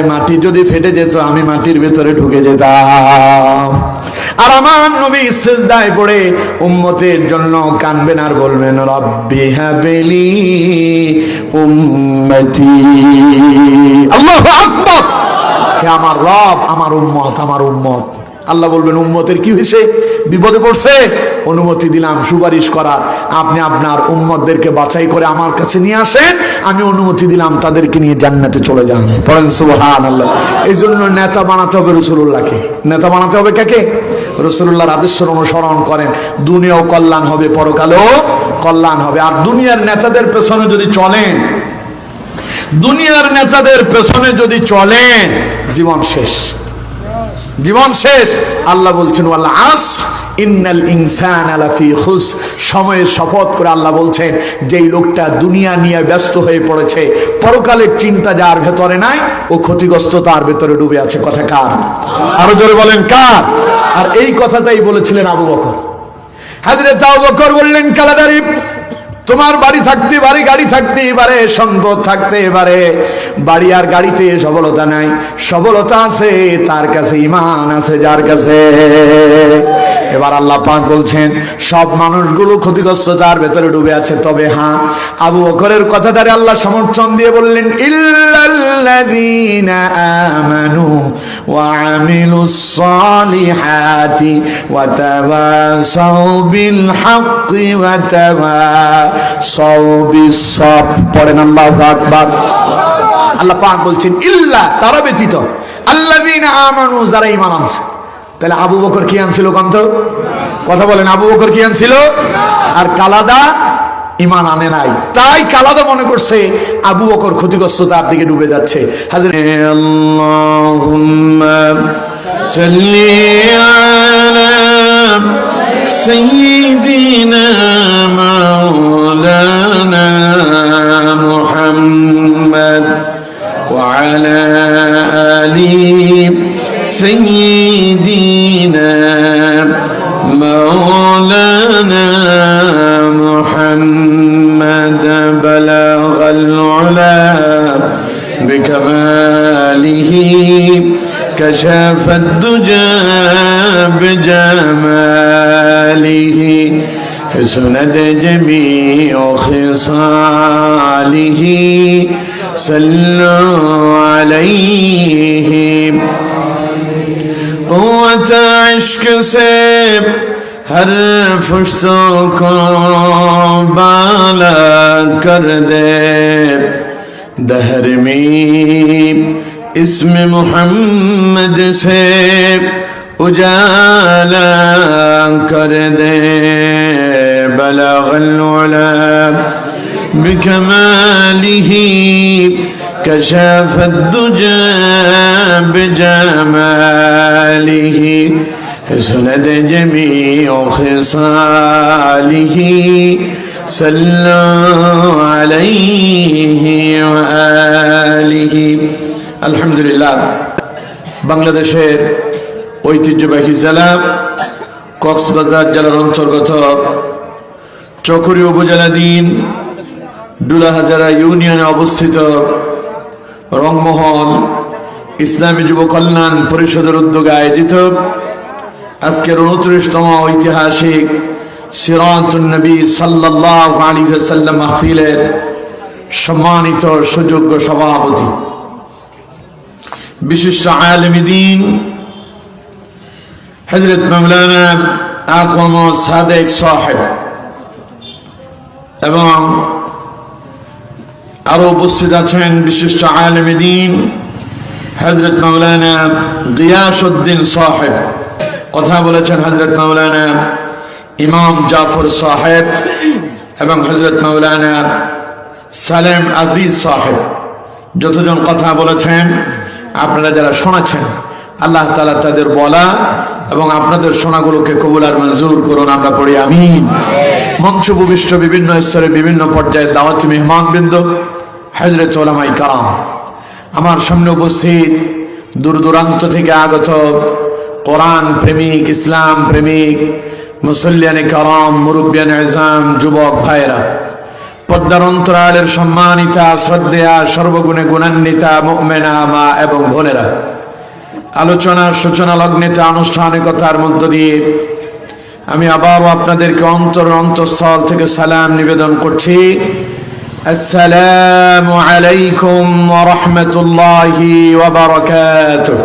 বেলায় মাটি যদি ফেটে যেত আমি মাটির ভেতরে ঢুকে যেতাম। আর আমার নবী সিজদায় পড়ে উম্মতের জন্য কাঁদবেন আর বলবেন রব্বি হাবলি উম্মতি। আল্লাহু আকবার। হে আমার রব, আমার উম্মত, আমার উম্মত। আল্লাহ বলবেন উম্মতের কি হয়েছে, বিপদে পড়ছে, অনুমতি দিলাম সুপারিশ করার, আপনি আপনার উম্মতদেরকে বাছাই করে আমার কাছে নিয়ে আসেন, আমি অনুমতি দিলাম তাদেরকে নিয়ে জান্নাতে চলে যান। পড়েন সুবহানাল্লাহ। এই জন্য নেতা বানাতে হবে রাসূলুল্লাহকে। নেতা বানাতে হবে কাকে? রাসূলুল্লাহর আদর্শের অনুসরণ করেন, দুনিয়াও কল্যাণ হবে, পরকালেও কল্যাণ হবে। আর দুনিয়ার নেতাদের পেছনে যদি চলেন, দুনিয়ার নেতাদের পেছনে যদি চলেন, জীবন শেষ, জীবন শেষ। আল্লাহ বলছেন ওয়াল আসর ইন্নাল ইনসানা লাফি খুসর। সময়ের শপথ করে আল্লাহ বলছেন যেই লোকটা দুনিয়া নিয়ে ব্যস্ত হয়ে পড়েছে, পরকালের চিন্তা যার ভেতরে নাই, ও ক্ষতিগ্রস্ত, তার ভেতরে ডুবে আছে। কথা কার? আরো জোরে বলেন কার? আর এই কথাটাই বলেছিলেন আবু বকর। হযরত আবু বকর বললেন কালাদারি, তোমার বাড়ি থাকতে পারে, গাড়ি থাকতে পারে, সম্পদ থাকতে পারে, বাড়ি আর গাড়িতে সফলতা নাই, সফলতা আছে তার কাছে ঈমান আছে যার কাছে। এবার আল্লাহ পাক বলছেন সব মানুষগুলো ক্ষতিগ্রস্ততার ভেতরে ডুবে আছে, তবে হ্যাঁ আবু বকরের কথাটারে আল্লাহ সমর্থন দিয়ে বললেন ইল্লাল্লাযীনা আমানু ওয়া আমিলুস সালিহাতি ওয়া তাওয়াসাউ বিল হাক্কি ওয়া তাওয়াসাউ বিস সাবর। পড়েন আল্লাহু আকবার। আল্লাহ পাক বলছেন ইল্লা, তারা ব্যতীত, আল্লাযীনা আমানু, যারা ঈমান আনছে। তাহলে আবু বকর কি আনছিল কন্ত? কথা বলেন, আবু বকর কি আনছিল? আর কালাদা ঈমান আনে নাই, তাই কালাদা মনে করছে আবু বকর ক্ষতিগ্রস্ততার দিকে ডুবে যাচ্ছে। আল্লাহুম্মা সাল্লি আলা সাইয়্যিদিনা মাওলানা মুহাম্মদ ওয়া আলা আলি سيدنا مولانا محمد بلغ العلا بكماله كشف الدجى بجماله حسنت جميع خصاله صلوا عليه قوت عشق سے ہر فرشتوں کو بالا کر دے دہر میں اسم محمد سے اجالا کر دے بلغ العلا بکمالہ كشف الدجى بجماله حسنت جميع خصاله صلوا عليه وآله। আলহামদুলিল্লাহ, বাংলাদেশের ঐতিহ্যবাহী জেলা কক্সবাজার জেলার অন্তর্গত চকরি উপজেলাধীন ডুলাহাজারা ইউনিয়নে অবস্থিত রংমহল ইসলামী যুব কল্যাণ পরিষদের উদ্যোগে আয়োজিত আজকের 29তম ঐতিহাসিক সিরাতুন নবী সাল্লাল্লাহু আলাইহি ওয়াসাল্লাম মাহফিলের সম্মানিত সুযোগ্য সভাপতি, বিশিষ্ট আলেমে দ্বীন হযরত মাওলানা আকওয়াম সাদেক সাহেব এবং আরো উপস্থিত আছেন বিশিষ্ট আলেমে দ্বীন হযরত মাওলানা গিয়াসউদ্দিন সাহেব, কথা বলেছেন হযরত মাওলানা ইমাম জাফর সাহেব এবং হযরত মাওলানা সালেম আজিজ সাহেব। যতজন কথা বলেছেন আপনারা যারা শুনেছেন, আল্লাহ তাআলা তাদের বলা এবং আপনাদের শোনাগুলোকে কবুল আর মঞ্জুর করুন। আমরা পড়ি আমিন। মঞ্চ উপবিষ্ট বিভিন্ন স্তরে বিভিন্ন পর্যায়ে দাওয়াতি মেহমানবৃন্দ, হযরত উলামায়ে কেরাম, আমার সামনে উপস্থিত দূর দূরান্ত থেকে আগত কোরআন প্রেমিক, ইসলাম প্রেমিক, মুসল্লিয়ানে কেরাম, মুরব্বিয়ানে আযম, যুবক ভাইরা, পদ্মার অন্তরালের সম্মানিতা শ্রদ্ধেয়া সর্বগুণে গুণান্বিতা মুমিনা মা এবং বোনেরা, আলোচনার সূচনা লগ্নেতে আনুষ্ঠানিকতার মধ্য দিয়ে আমি আবারও আপনাদেরকে অন্তঃস্থল থেকে সালাম নিবেদন করছি। আসসালামু আলাইকুম ওয়া রাহমাতুল্লাহি ওয়া বারাকাতুহু।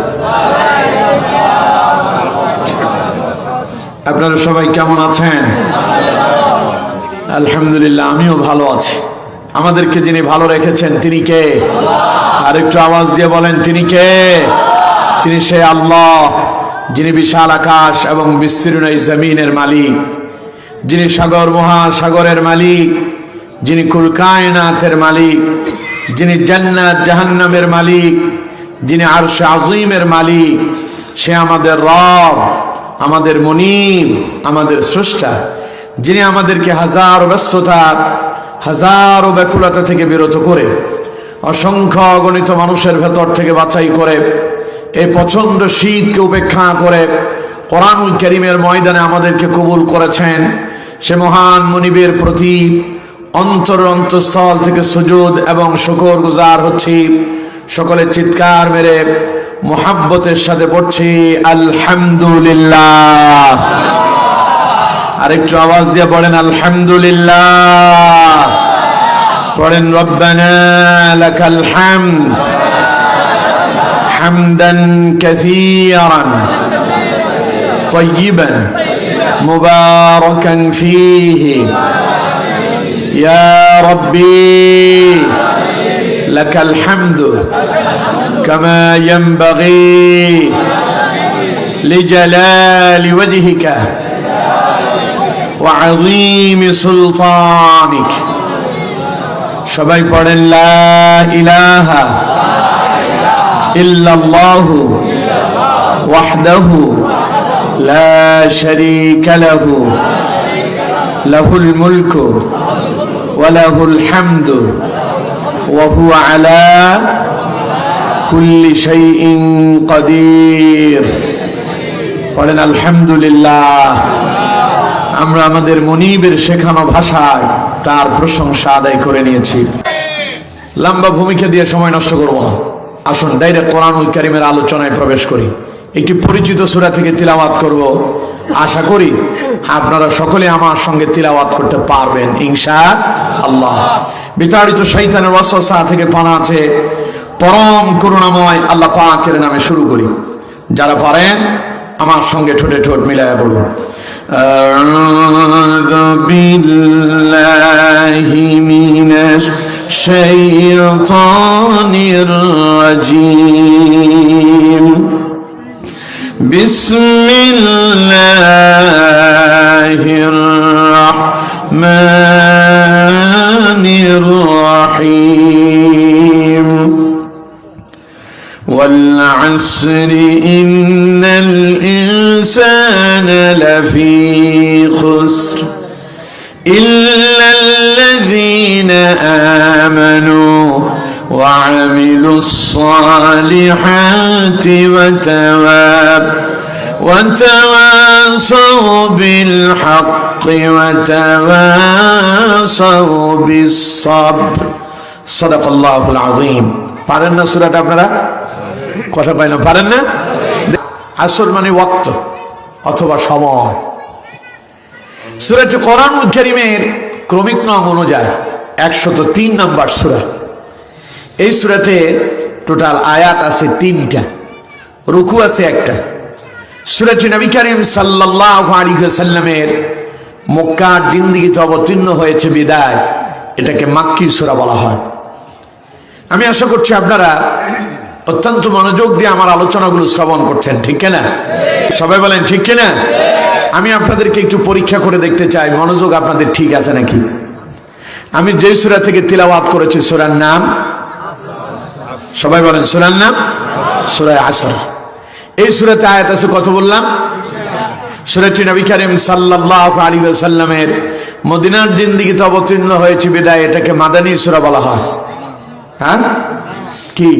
আপনারা সবাই কেমন আছেন? আলহামদুলিল্লাহ, আমিও ভালো আছি। আমাদেরকে যিনি ভালো রেখেছেন তিনি কে? আর একটু আওয়াজ দিয়ে বলেন, তিনি কে? তিনি সে আল্লাহ, যিনি বিশাল আকাশ এবং বিস্তীর্ণ এই জমিনের মালিক, যিনি সাগর মহাসাগরের মালিক, যিনি কুল কায়নাতের মালিক, যিনি জান্নাত জাহান্নামের মালিক, যিনি আরশে আজিমের মালিক। সে আমাদের রব, আমাদের মুনিব, আমাদের স্রষ্টা, যিনি আমাদেরকে হাজারো ব্যস্ততা, হাজারো ব্যাকুলতা থেকে বিরত করে অসংখ্য অগণিত মানুষের ভেতর থেকে বাছাই করে এই প্রচন্ড শীতকে উপেক্ষা করে কোরআনুল কারীমের ময়দানে আমাদেরকে কবুল করেছেন। সে মহান মুনিবের প্রতি অন্তঃস্থল থেকে সুজুদ এবং শুকর গুজার হচ্ছি। সকলে চিৎকার মেরে মুহাব্বতের সাথে পড়ছি আলহামদুলিল্লাহ। আরেকটু আওয়াজ দিয়ে পড়েন আলহামদুলিল্লাহ। পড়েন রব্বানা লাকাল হামদ হামদান কাসীরান طيبا مباركا فيه يا ربي لك الحمد كما ينبغي لجلال وجهك وعظيم سلطانك। সবাই পড়েন লা ইলাহা ইল্লাল্লাহু ওয়াহদাহু লা শারীকা লাহু লাহুল মুলকু ওয়া লাহুল হামদু ওয়া হুয়া আলা কুল্লি শাইইন কাদির। পড়েন আলহামদুলিল্লাহ। আমরা আমাদের মুনিবের শেখানো ভাষায় তার প্রশংসা আদায় করে নিয়েছি। লম্বা ভূমিকা দিয়ে সময় নষ্ট করব না, আসুন ডাইরেক্ট কোরআনুল কারীমের আলোচনায় প্রবেশ করি। একটি পরিচিত সূরা থেকে তিলাওয়াত করব। আশা করি আপনারা সকলে আমার সঙ্গে তিলাওয়াত করতে পারবেন ইনশাআল্লাহ। বিতাড়িত শয়তানের ওয়াসওয়াসা থেকে পানা আছে পরম করুণাময় আল্লাহ পাকের নামে শুরু করি। যারা পারেন আমার সঙ্গে ঠোঁটে ঠোঁট মিলায়া বলুন, আউযু বিল্লাহি মিনাশ শাইতানির রাজীম। বিসমিল্লাহির রাহমানির রাহিম। والعصر إن الإنسان لفي خسر إلا الذين آمنوا وعملوا الصالحات وتواصوا بالحق وتواصوا بالصبر صدق الله العظيم। পারেন না সূরাটা আপনারা? কথা পাইলাম, পারেন না? আসর মানে ওয়াক্ত অথবা সময়। সূরাটি কোরআনুল কারীমের ক্রমিক নং অনুযায়ী 103 নম্বর সূরা। এই সূরাতে টোটাল আয়াত আছে 3টা, রুকু আছে 1টা। সূরাটি নবী করিম সাল্লাল্লাহু আলাইহি ওয়াসাল্লামের মক্কার জিন্দেগিতে অবতীর্ণ হয়েছে বিদায় এটাকে মাক্কি সূরা বলা হয়। আমি আশা করছি আপনারা অত্যন্ত মনোযোগ দিয়ে আমার আলোচনাগুলো শ্রবণ করছেন, ঠিক কিনা? সবাই বলেন ঠিক কিনা? আমি আপনাদেরকে একটু পরীক্ষা করে দেখতে চাই মনোযোগ আপনাদের ঠিক আছে নাকি। আমি যে সূরা থেকে তিলাওয়াত করেছি সূরার নাম, সবাই বলেন সূরার নাম সূরা আসর। এই সূরাতে আয়াত আছে কত বললাম? সূরাটি নবী করিম সাল্লাল্লাহু আলাইহি ওয়াসাল্লামের মদিনার জিন্দেগিতে অবতীর্ণ হয়েছে বিদায় এটাকে মাদানী সূরা বলা হয়। হ্যাঁ কি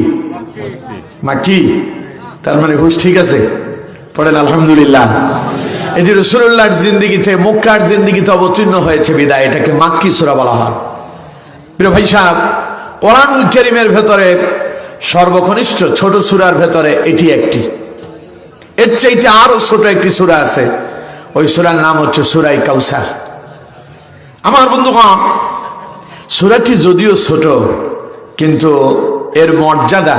মাক্কি? তার মানে হুশ ঠিক আছে? পড়েন আলহামদুলিল্লাহ। এটি রাসূলুল্লাহর জিন্দেগিতে মক্কার জিন্দেগিতে অবতীর্ণ হয়েছে বিদায় এটাকে মাক্কি সূরা বলা হয়। প্রিয় ভাই সাহেব, কোরআনুল কারীমের ভেতরে সর্বকনিষ্ঠ ছোট সূরার ভেতরে এটি একটি। এর চাইতে আরো ছোট একটি সূরা আছে, ওই সূরার নাম হচ্ছে সূরা কাউসার। আমার বন্ধুগণ, সূরাটি যদিও ছোট, কিন্তু এর মর্যাদা,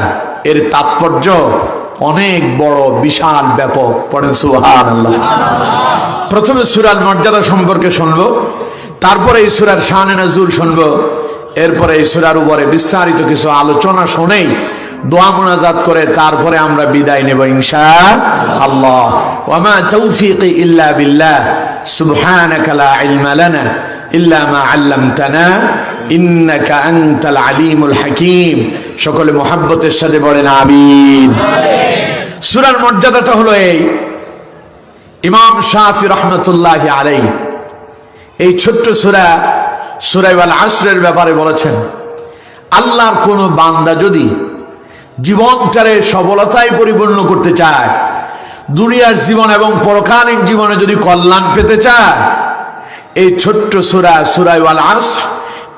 এর তাৎপর্য অনেক বড়, বিশাল, ব্যাপক। পড়েন সুবহানাল্লাহ। প্রথমে সূরার মর্যাদা সম্পর্কে শুনবো, তারপরে এই সূরার শানে নজুল শুনবো, এরপরে এই সূরার উপরে বিস্তারিত কিছু আলোচনা শুনেই দোয়া মুনাজাত করে তারপরে আমরা বিদায় নেব ইনশাআল্লাহ। ওয়া মা তাওফীকি ইল্লা বিল্লাহ, সুবহানাকা লা ইলমা লানা ইল্লা মা আল্লামতানা ইন্নাকা আনতাল আলিমুল হাকীম। সকলে মুহাব্বতের সাথে বলেন আমিন। সূরার মর্যাদাটা হলো এই, ইমাম শাফি রাহমাতুল্লাহি আলাইহি এই ছোট্ট সূরা সূরা আল আসরের ব্যাপারে বলেছেন, আল্লাহর কোন বান্দা যদি জীবনটারে সফলতায় পরিপূর্ণ করতে চায়, দুনিয়ার জীবন এবং পরকালীন জীবনে যদি কল্যাণ পেতে চায়, এই ছোট্ট সূরা সূরা আল আসর,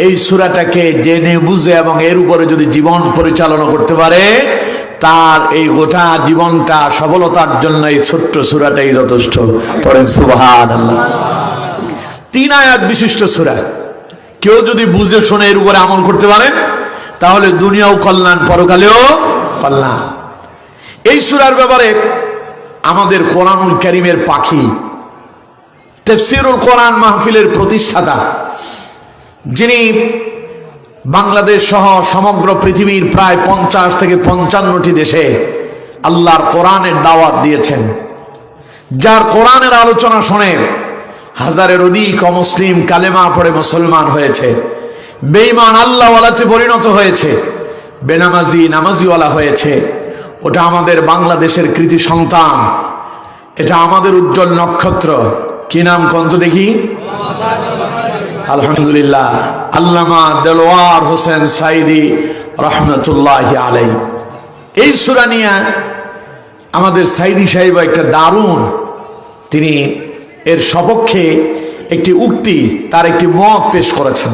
এই সূরাটাকে জেনে বুঝে এবং এর উপরে যদি জীবন পরিচালনা করতে পারে, তার এই গোটা জীবনটা সফলতার জন্য এই ছোট্ট সূরাটাই যথেষ্ট। পড়েন সুবহানাল্লাহ। 3 আয়াত বিশিষ্ট সূরা, কেউ যদি বুঝে শুনে এর উপরে আমল করতে পারে, তাহলে দুনিয়াও কল্যাণ, পরকালেও কল্যাণ। এই সূরার ব্যাপারে আমাদের কোরআনুল কারীমের পাখি, তাফসীরুল কোরআন মাহফিলের প্রতিষ্ঠাতা, যিনি বাংলাদেশ সহ সমগ্র পৃথিবীর প্রায় 50 থেকে 55টি দেশে আল্লাহর কোরআনের দাওয়াত দিয়েছেন, যার কোরআনের আলোচনা শুনে হাজারের অধিক অমুসলিম কালেমা পড়ে মুসলমান হয়েছে, বেঈমান আল্লাহওয়ালাতে পরিণত হয়েছে, বেনামাজি নামাজিওয়ালা হয়েছে। ওটা আমাদের বাংলাদেশের কৃতি সন্তান, এটা আমাদের উজ্জ্বল নক্ষত্র। কি নাম কন্ত দেখি? আলহামদুলিল্লাহ, আল্লামা দেলোয়ার হোসেন সাইদি রহমতুল্লাহি আলাইহি। এই সূরা নিয়ে আমাদের সাইদি সাহেব একটা দারুণ, তিনি এর সপক্ষে একটি উক্তি, তার একটি মত পেশ করেছেন।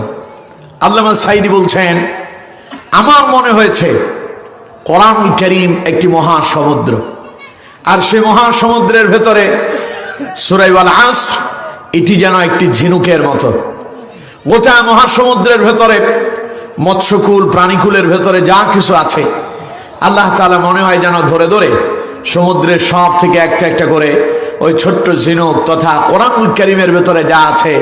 আল্লামা সাইদি বলছেন, আমার মনে হয়েছে কোরআনুল কারীম একটি মহাসমুদ্র, আর সেই মহাসমুদ্রের ভেতরে সূরা আল আসর এটি যেন একটি ঝিনুকের মতো। গোটা মহাসমুদ্রের ভেতরে মৎস্যকুল, প্রাণীকুলের ভেতরে যা কিছু আছে, আল্লাহ তাআলা মনে হয় যেন ধরে ধরে সমুদ্রের সব থেকে একটা একটা করে ওই ছোট্ট ঝিনুক তথা কোরআনুল কারীমের ভেতরে যা আছে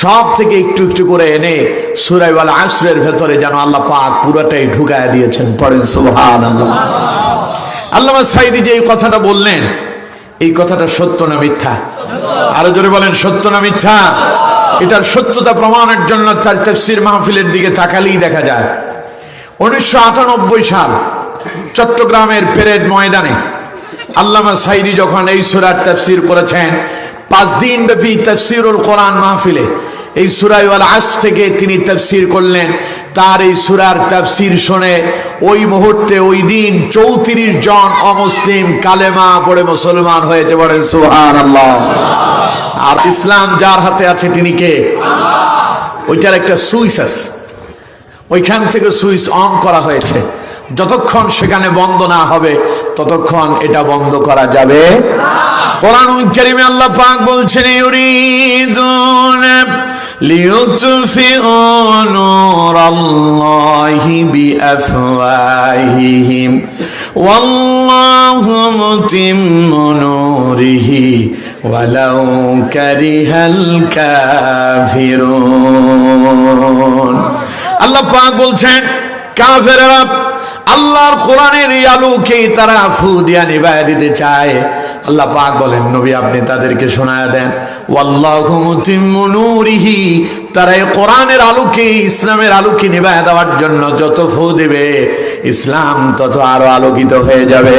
সব থেকে একটু একটু করে এনে সূরা আল আসরের ভেতরে যেন আল্লাহ পাক পুরোটাই ঢুকায় দিয়েছেন। পড়েন সুবহানাল্লাহ। আল্লামা সাইদি যে এই কথাটা বললেন, এই কথাটা সত্য না মিথ্যা? আরো জোরে বলেন, সত্য না মিথ্যা? এটার সত্যতা প্রমাণের জন্য তার তাফসীর মাহফিলের দিকে তাকালেই দেখা যায়। 1998 সাল চট্টগ্রামের পেরেড ময়দানে আল্লামা সাইদি যখন এই সূরার তাফসীর করেছেন, 5 দিন ব্যাপী তাফসীরুল কোরআন মাহফিলে এই সূরা আল আসর থেকে তিনি তাফসীর করলেন। তার এই সূরার তাফসীর শুনে ওই মুহূর্তে, ওই দিন 34 জন অমুসলিম কালেমা পড়ে মুসলমান হয়েছে। বলেন সুবহানাল্লাহ। আর ইসলাম যার হাতে আছে তিনি কে? ওইটার একটা সুইচ আছে, ওইখান থেকে সুইচ অন করা হয়েছে। যতক্ষণ সেখানে বন্ধ না হবে ততক্ষণ এটা বন্ধ করা যাবে না। কোরআনুল কারীমে আল্লাহ পাক বলছেন, ইউরিদুনা লিইউতফিউ নূরাল্লাহি বিআফওয়াহিহিম ওয়াল্লাহু মুতিম্মু নূরিহি ওয়ালাউ কারিহাল কাফিরুন। আল্লাহ পাক বলছেন, কাফেররা আল্লাহর কোরআনের এই আলোকে তারা ফু দিয়া নিভায়া দিতে চায়। আল্লাহ পাক বলেন, নবী আপনি তাদেরকে শোনায়া দেন, ওয়াল্লাহু মুতিম্মু নূরিহি, তারা এই কোরআনের আলোকে, ইসলামের আলোকে নিভায়া দেওয়ার জন্য যত ফু দেবে, ইসলাম তত আরো আলোকিত হয়ে যাবে।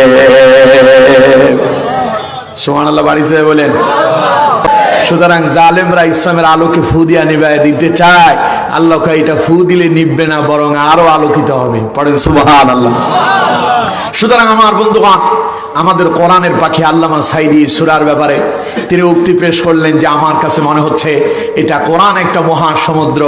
সুবহানাল্লাহ। বাড়ি থেকে বলেন। সুতরাং জালেমরা ইসলামের আলোকে ফু দিয়া নিভায়া দিতে চায়, আল্লাহকে এটা ফু দিলে নিববে না, বরং আরো আলোকিত হবে। পড়েন সুবহানাল্লাহ। সুতরাং আমার বন্ধুগণ, আমাদের কোরআনের পাখি আল্লামা সাইদি সূরার ব্যাপারে তিনি উক্তি পেশ করলেন যে আমার কাছে মনে হচ্ছে এটা কোরআন একটা মহাসমুদ্র,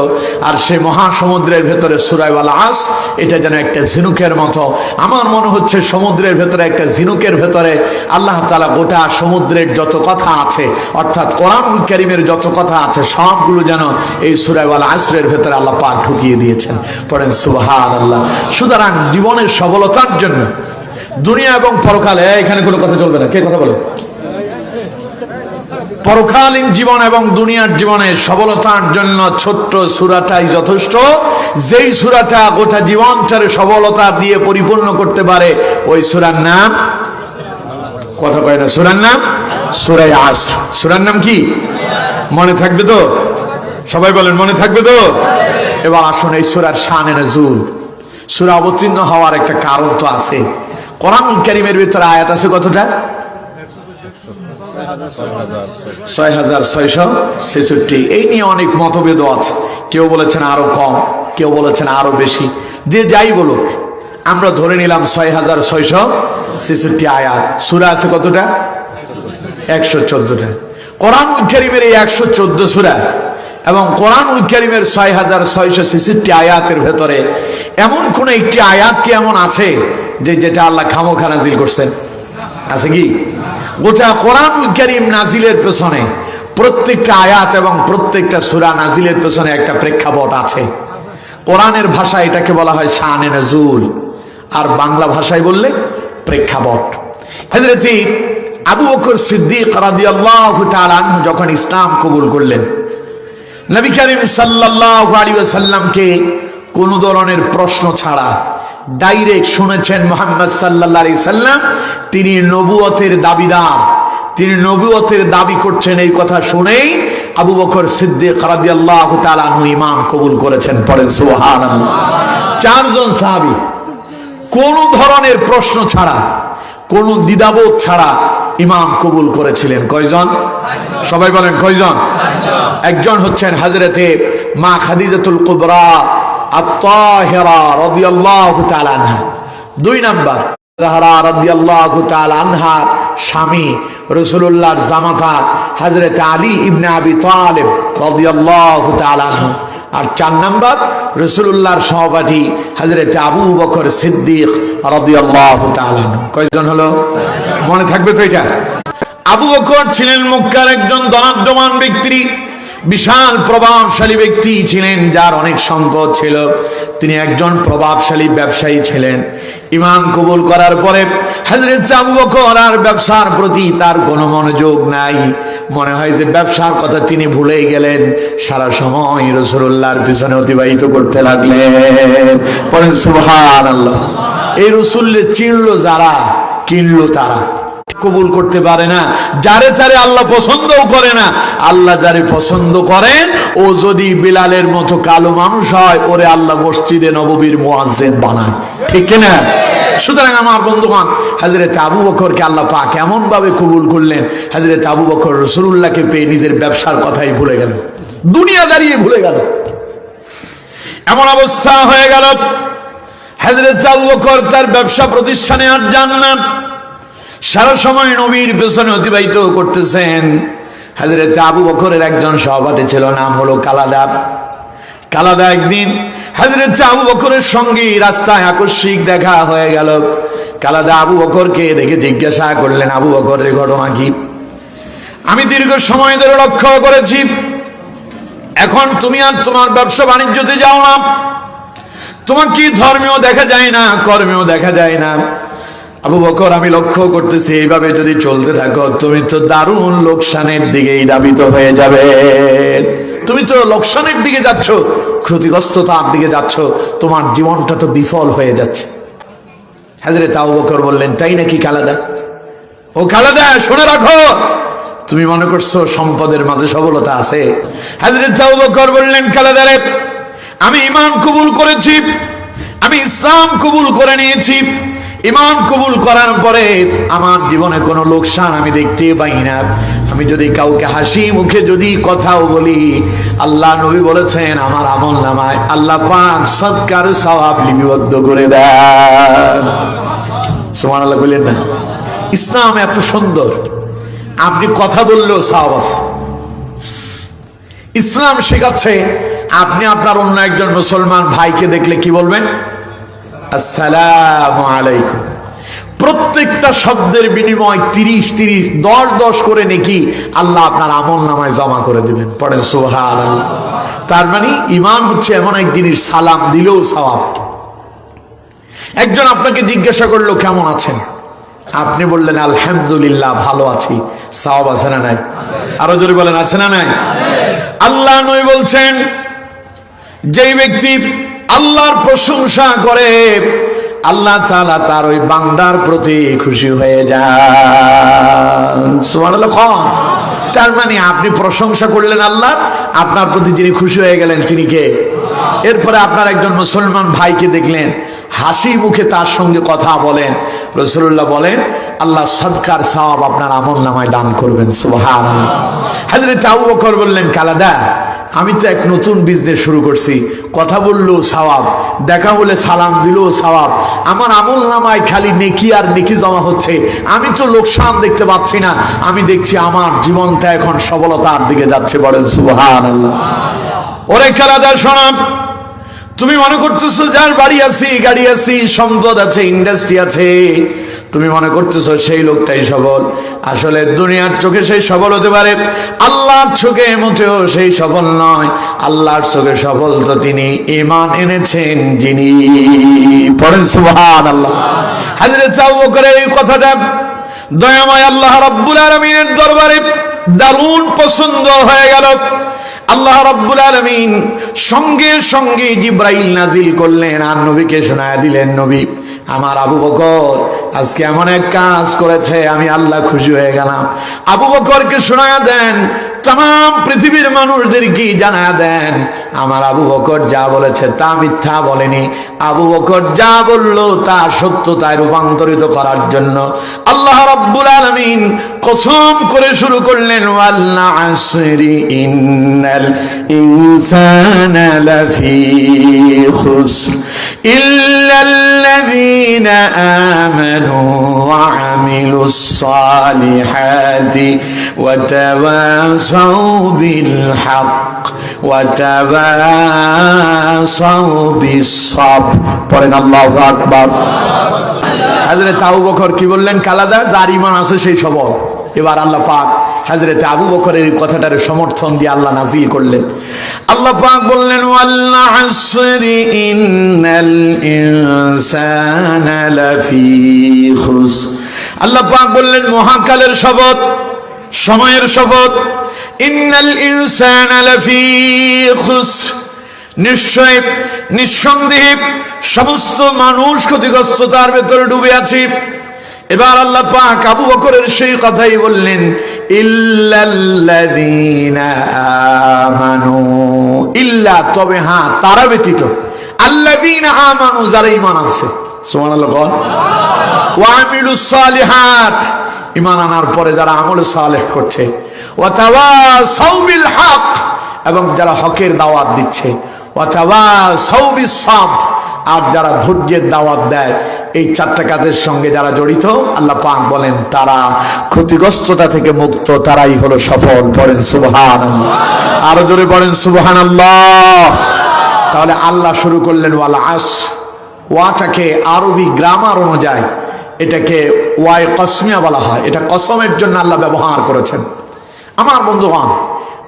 আর সেই মহাসমুদ্রের ভেতরে সূরা ওয়াল আস এটা যেন একটা ঝিনুকের মতো। আমার মনে হচ্ছে সমুদ্রের ভেতরে একটা ঝিনুকের ভেতরে আল্লাহ তাআলা গোটা সমুদ্রের যত কথা আছে, অর্থাৎ কোরআনুল কারীমের যত কথা আছে সবগুলো যেন এই সূরা ওয়াল আসরের ভেতরে আল্লাহ পাক ঢুকিয়ে দিয়েছেন। পড়েন সুবহানাল্লাহ। সুতরাং জীবনের সফলতার জন্য দুনিয়া এবং পরকালে, এখানে কোনো কথা চলবে না, কে কথা বলে, পরকালীন জীবন এবং দুনিয়ার জীবনে সফলতার জন্য ছোট্ট সূরাটাই যথেষ্ট। যেই সূরাটা গোটা জীবনটার সফলতা দিয়ে পরিপূর্ণ করতে পারে ওই সূরার নাম, কথা কয় না, সূরার নাম সূরা আসর। সূরার নাম কি মনে থাকবে তো? সবাই বলেন মনে থাকবে তো? এবার আসুন এই সূরার শানে নজুল, সূরা অবতীর্ণ হওয়ার একটা কারণ তো আছে। কোরআনুল কারীমের ভিতরে আয়াত আছে কতটা? 6666। এই নিয়ে অনেক মতভেদ আছে, কেউ বলেছেন আরো কম, কেউ বলেছেন আরো বেশি। যে যাই বলুক, আমরা ধরে নিলাম 6666 আয়াত। সূরা আছে কতটা? 114টা। কোরআনুল কারীমের এই 114 সূরা এবং কোরআনুল কারীমের 6666 আয়াতের ভেতরে এমন কোন একটি আয়াত কি এমন আছে যে যেটা আল্লাহ খামোখা নাজিল করছেন? আছে কি? গোটা কোরআনুল কারীম নাজিলের পেছনে প্রত্যেকটা আয়াত এবং প্রত্যেকটা সূরা নাজিলের পেছনে একটা প্রেক্ষাপট আছে। কোরআনের ভাষায় এটাকে বলা হয় শানে নজুল, আর বাংলা ভাষায় বললে প্রেক্ষাপট। হযরত আবু বকর সিদ্দিক রাদিয়াল্লাহু তাআলা আনহু যখন ইসলাম কবুল করলেন, নবী করিম সাল্লাল্লাহু আলাইহি ওয়াসাল্লামকে কোন ধরনের প্রশ্ন ছাড়া ডাইরেক্ট শুনেছেন মুহাম্মদ সাল্লাল্লাহু আলাইহি সাল্লাম তিনি নবুয়তের দাবিদার, তিনি নবুয়তের দাবি করছেন। এই কথা শুনেই আবু বকর সিদ্দিক রাদিয়াল্লাহু তাআলা আনহু ঈমান কবুল করেছেন। পড়েন সুবহানাল্লাহ। চারজন সাহাবী কোন ধরনের প্রশ্ন ছাড়া, কোন দ্বিধাবোধ ছাড়া ঈমান কবুল করেছিলেন। কয়জন? সবাই বলেন কয়জন? একজন হচ্ছেন হযরতে মা খাদিজাতুল কুবরা আত-তাহিরা রাদিয়াল্লাহু তাআলা আনহা। দুই নাম্বার জাহরা রাদিয়াল্লাহু তাআলা আনহা স্বামী রাসূলুল্লাহর জামাতা হযরত আলী ইবনে আবি তালিব রাদিয়াল্লাহু তাআলা আনহু। আর চার নাম্বার রাসূলুল্লাহর সহপাঠী হযরত আবু বকর সিদ্দিক রাদিয়াল্লাহু তাআলা আনহু। কয়জন হলো? মনে থাকবে তো এটা? আবু বকর ছিলেন মক্কার একজন ধনাঢ্যমান ব্যক্তি, বিশাল প্রভাবশালী ব্যক্তি ছিলেন, যার অনেক সম্পদ ছিল। তিনি একজন প্রভাবশালী ব্যবসায়ী ছিলেন। ঈমান কবুল করার পরে হযরত আবু বকর আর ব্যবসার প্রতি তার কোনো মনোযোগ নাই। মনে হয় যে ব্যবসার কথা তিনি ভুলেই গেলেন, সারা সময় রাসূলুল্লাহর পিছনে অতিবাহিত করতে লাগলেন। পড়েন সুবহানাল্লাহ। এই রাসূলকে চিনলো যারা, কিনলো তারা। কবুল করতে পারে না, যারে তারে আল্লাহ পছন্দও করে না। আল্লাহ যারে পছন্দ করেন, ও যদি বিলালের মতো কালো মানুষ হয়, ওরে আল্লাহ মসজিদে নববীর মুয়াজ্জিন বানায়। ঠিক না? সুতরাং আমার বন্ধুগণ, হযরত আবু বকরকে আল্লাহ পাক এমন ভাবে কবুল করলেন, হযরত আবু বকর রাসূলুল্লাহকে পেয়ে নিজের ব্যবসার কথাই ভুলে গেল, দুনিয়া দাঁড়িয়ে ভুলে গেল। এমন অবস্থা হয়ে গেল হযরত আবু বকর তার ব্যবসা প্রতিষ্ঠানে আর যান না, সারা সময় নবীর পেছনে অতিবাহিত করতেছেন। হযরত আবু বকরের একজন সহপাঠী ছিল, নাম হলো কালাদা। কালাদা একদিন হযরত আবু বকরের সঙ্গে রাস্তায় আকস্মিক দেখা হয়ে গেল। কালাদা আবু বকরকে দেখে জিজ্ঞাসা করলেন, আবু বকরের ঘটনা কি? আমি দীর্ঘ সময় ধরে লক্ষ্য করেছি, এখন তুমি আর তোমার ব্যবসা বাণিজ্যতে যাও না, তোমাকে ধর্মেও দেখা যায় না, কর্মেও দেখা যায় না। আবু বকর, আমি লক্ষ্য করতেছি এইভাবে যদি চলতে থাকো তুমি তো দারুণ লোকসানের দিকেই ধাবিত হয়ে যাবে। তুমি তো লোকসানের দিকে যাচ্ছ, ক্ষতিগ্রস্ততার দিকে যাচ্ছ, তোমার জীবনটা তো বিফল হয়ে যাচ্ছে। হযরত আবু বকর বললেন, তাই নাকি কালাদা? ও কালাদা, শুনে রাখো, তুমি মনে করছো সম্পদের মাঝে সফলতা আছে? হযরত আবু বকর বললেন, কালাদা রে, আমি ঈমান কবুল করেছি, আমি ইসলাম কবুল করে নিয়েছি। ঈমান কবুল করার পরে আমার জীবনে কোনো লোকসান আমি দেখতে পাই না। আমি যদি কাউকে হাসি মুখে যদি কথাও বলি, আল্লাহ নবী বলেছেন আমার আমল নামায় আল্লাহ পাক সদকার সওয়াব লিপিবদ্ধ করে দেন। সুবহানাল্লাহ বলেন না? ইসলাম এত সুন্দর, আপনি কথা বললেও সওয়াব আছে। ইসলাম শেখাচ্ছে আপনি আপনার অন্য একজন মুসলমান ভাইকে দেখলে কি বলবেন? আসসালামু আলাইকুম। প্রত্যেকটা শব্দের বিনিময় 30 10 করে নেকি আল্লাহ আপনার আমল নামায় জমা করে দিবেন। পড়েন সুবহানাল্লাহ। তার মানে ঈমান হচ্ছে এমন এক জিনিস, সালাম দিলেও সওয়াব। একজন আপনাকে জিজ্ঞাসা করলো কেমন আছেন, আপনি বললেন আলহামদুলিল্লাহ ভালো আছি, সওয়াব আছে না নাই? আরো জোরে বলেন আছে না নাই? আল্লাহ নবী বলছেন যেই ব্যক্তি আল্লাহর প্রশংসা করে আল্লাহ তাআলা তার ওই বান্দার প্রতি খুশি হয়ে যান। সুবহানাল্লাহ। তার মানে আপনি প্রশংসা করলেন আল্লাহ, আপনার প্রতি যিনি খুশি হয়ে গেলেন তিনি কে? এরপরে আপনার একজন মুসলমান ভাইকে দেখলেন, হাসি মুখে তার সঙ্গে কথা বলেন, রাসূলুল্লাহ বলেন আল্লাহ সদকার সওয়াব আপনার আমলনামায় দান করবেন। সুবহানাল্লাহ। হযরত আবু বকর বললেন, কালাদা আমি তো এক নতুন বিজনেস শুরু করছি, কথা বললেও সওয়াব, দেখা হলে সালাম দিলেও সওয়াব, আমার আমলনামায় খালি নেকি আর নেকি জমা হচ্ছে, আমি তো লোকসান দেখতে পাচ্ছি না, আমি দেখছি আমার জীবনটা এখন সফলতার দিকে যাচ্ছে। বলেন সুবহানাল্লাহ। ওরে কালাদা শোনো, তুমি মনে করতেছো যার বাড়ি আছে, গাড়ি আছে, সম্পদ আছে, ইন্ডাস্ট্রি আছে, তুমি মনে করতেছো সেই লোকটাই সফল। আসলে দুনিয়ার চোখে সেই সফল হতে পারে, আল্লাহর চোখে মোটেও সেই সফল নয়। আল্লাহর চোখে সফল তো তিনি ঈমান এনেছেন যিনি। পড়েন সুবহানাল্লাহ। হযরত আবু বকরের এই কথাটা দয়াময় আল্লাহ রাব্বুল আলামিনের দরবারে দারুণ পছন্দ হয়ে গেল। আল্লাহ রাব্বুল আলামিন সঙ্গে সঙ্গে জিবরাইল নাজিল করলেন আর নবীকে শোনায় দিলেন, নবী আমার আবু বকর আজকে এমন এক কাজ করেছে, আমি আল্লাহ খুশি হয়ে গেলাম। আবু বকরকে শোনায়া দেন, तमाम পৃথিবীর মানুষদেরকে জানায়া দেন আমার আবু বকর যা বলেছে তা মিথ্যা বলেনি, আবু বকর যা বলল তা সত্যতায় রূপান্তরিত করার জন্য আল্লাহ রাব্বুল আলামিন কসম করে শুরু করলেন, ওয়াল আসরি ইন্নাল ইনসানা লাফি খুসর ইল্লাল্লাযীনা আমানু ওয়া আমিলুস সালিহাতি ওয়া তাওয়াসাউ বিল হক ওয়া তাওয়াসাউ বিস সাবর। পড়েন আল্লাহু আকবার। হযরত আবু বকর কি বললেন? কালাদা যার ঈমান আছে সেই সবল। এবার আল্লাহ পাক হযরত আবু বকরের এই কথাটার সমর্থন দিয়ে আল্লাহ নাজিল করলেন। আল্লাহ পাক বললেন, ওয়াল আসরি ইন্নাল ইনসানা লাফি খুসর। আল্লাহ পাক বললেন মহাকালের শপথ, সময়ের শপথ, ইন্নাল ইনসানা লাফি খুসর, নিশ্চয় নিঃসন্দেহে সমস্ত মানুষ ক্ষতিগ্রস্ততার ভেতরে ডুবে আছে। এবার আল্লাহ পাক আবু বকরের সেই কথাই বললেন, ইল্লাল্লাযীনা আমানু, ইল্লা তবে হ্যাঁ তারা ব্যতীত, আল্লাযীনা আমানু যারা ঈমান আনছে, সুবহানাল্লাহ, ওয়া আমিলুস সালিহাত ঈমান আনার পরে যারা আমল সালেহ করছে, ওয়া তাওয়াসাউ বিল হক এবং যারা হকের দাওয়াত দিচ্ছে, ওয়া তাওয়াসাউ বিস সাবর আর যারা ধৈর্যের দাওয়াত দেয়, এই চারটা কাজের সঙ্গে যারা জড়িত আল্লাহ পাক বলেন তারা ক্ষতিগ্রস্ততা থেকে মুক্ত, তারাই হলো সফল। পড়েন সুবহানাল্লাহ। আরো জোরে পড়েন সুবহানাল্লাহ। তাহলে আল্লাহ শুরু করলেন ওয়াল আসর। ওয়াটাকে আরবি গ্রামার অনুযায়ী এটাকে ওয়াই কসমিয়া বলা হয়, এটা কসমের জন্য আল্লাহ ব্যবহার করেছেন। আমার বন্ধুগণ,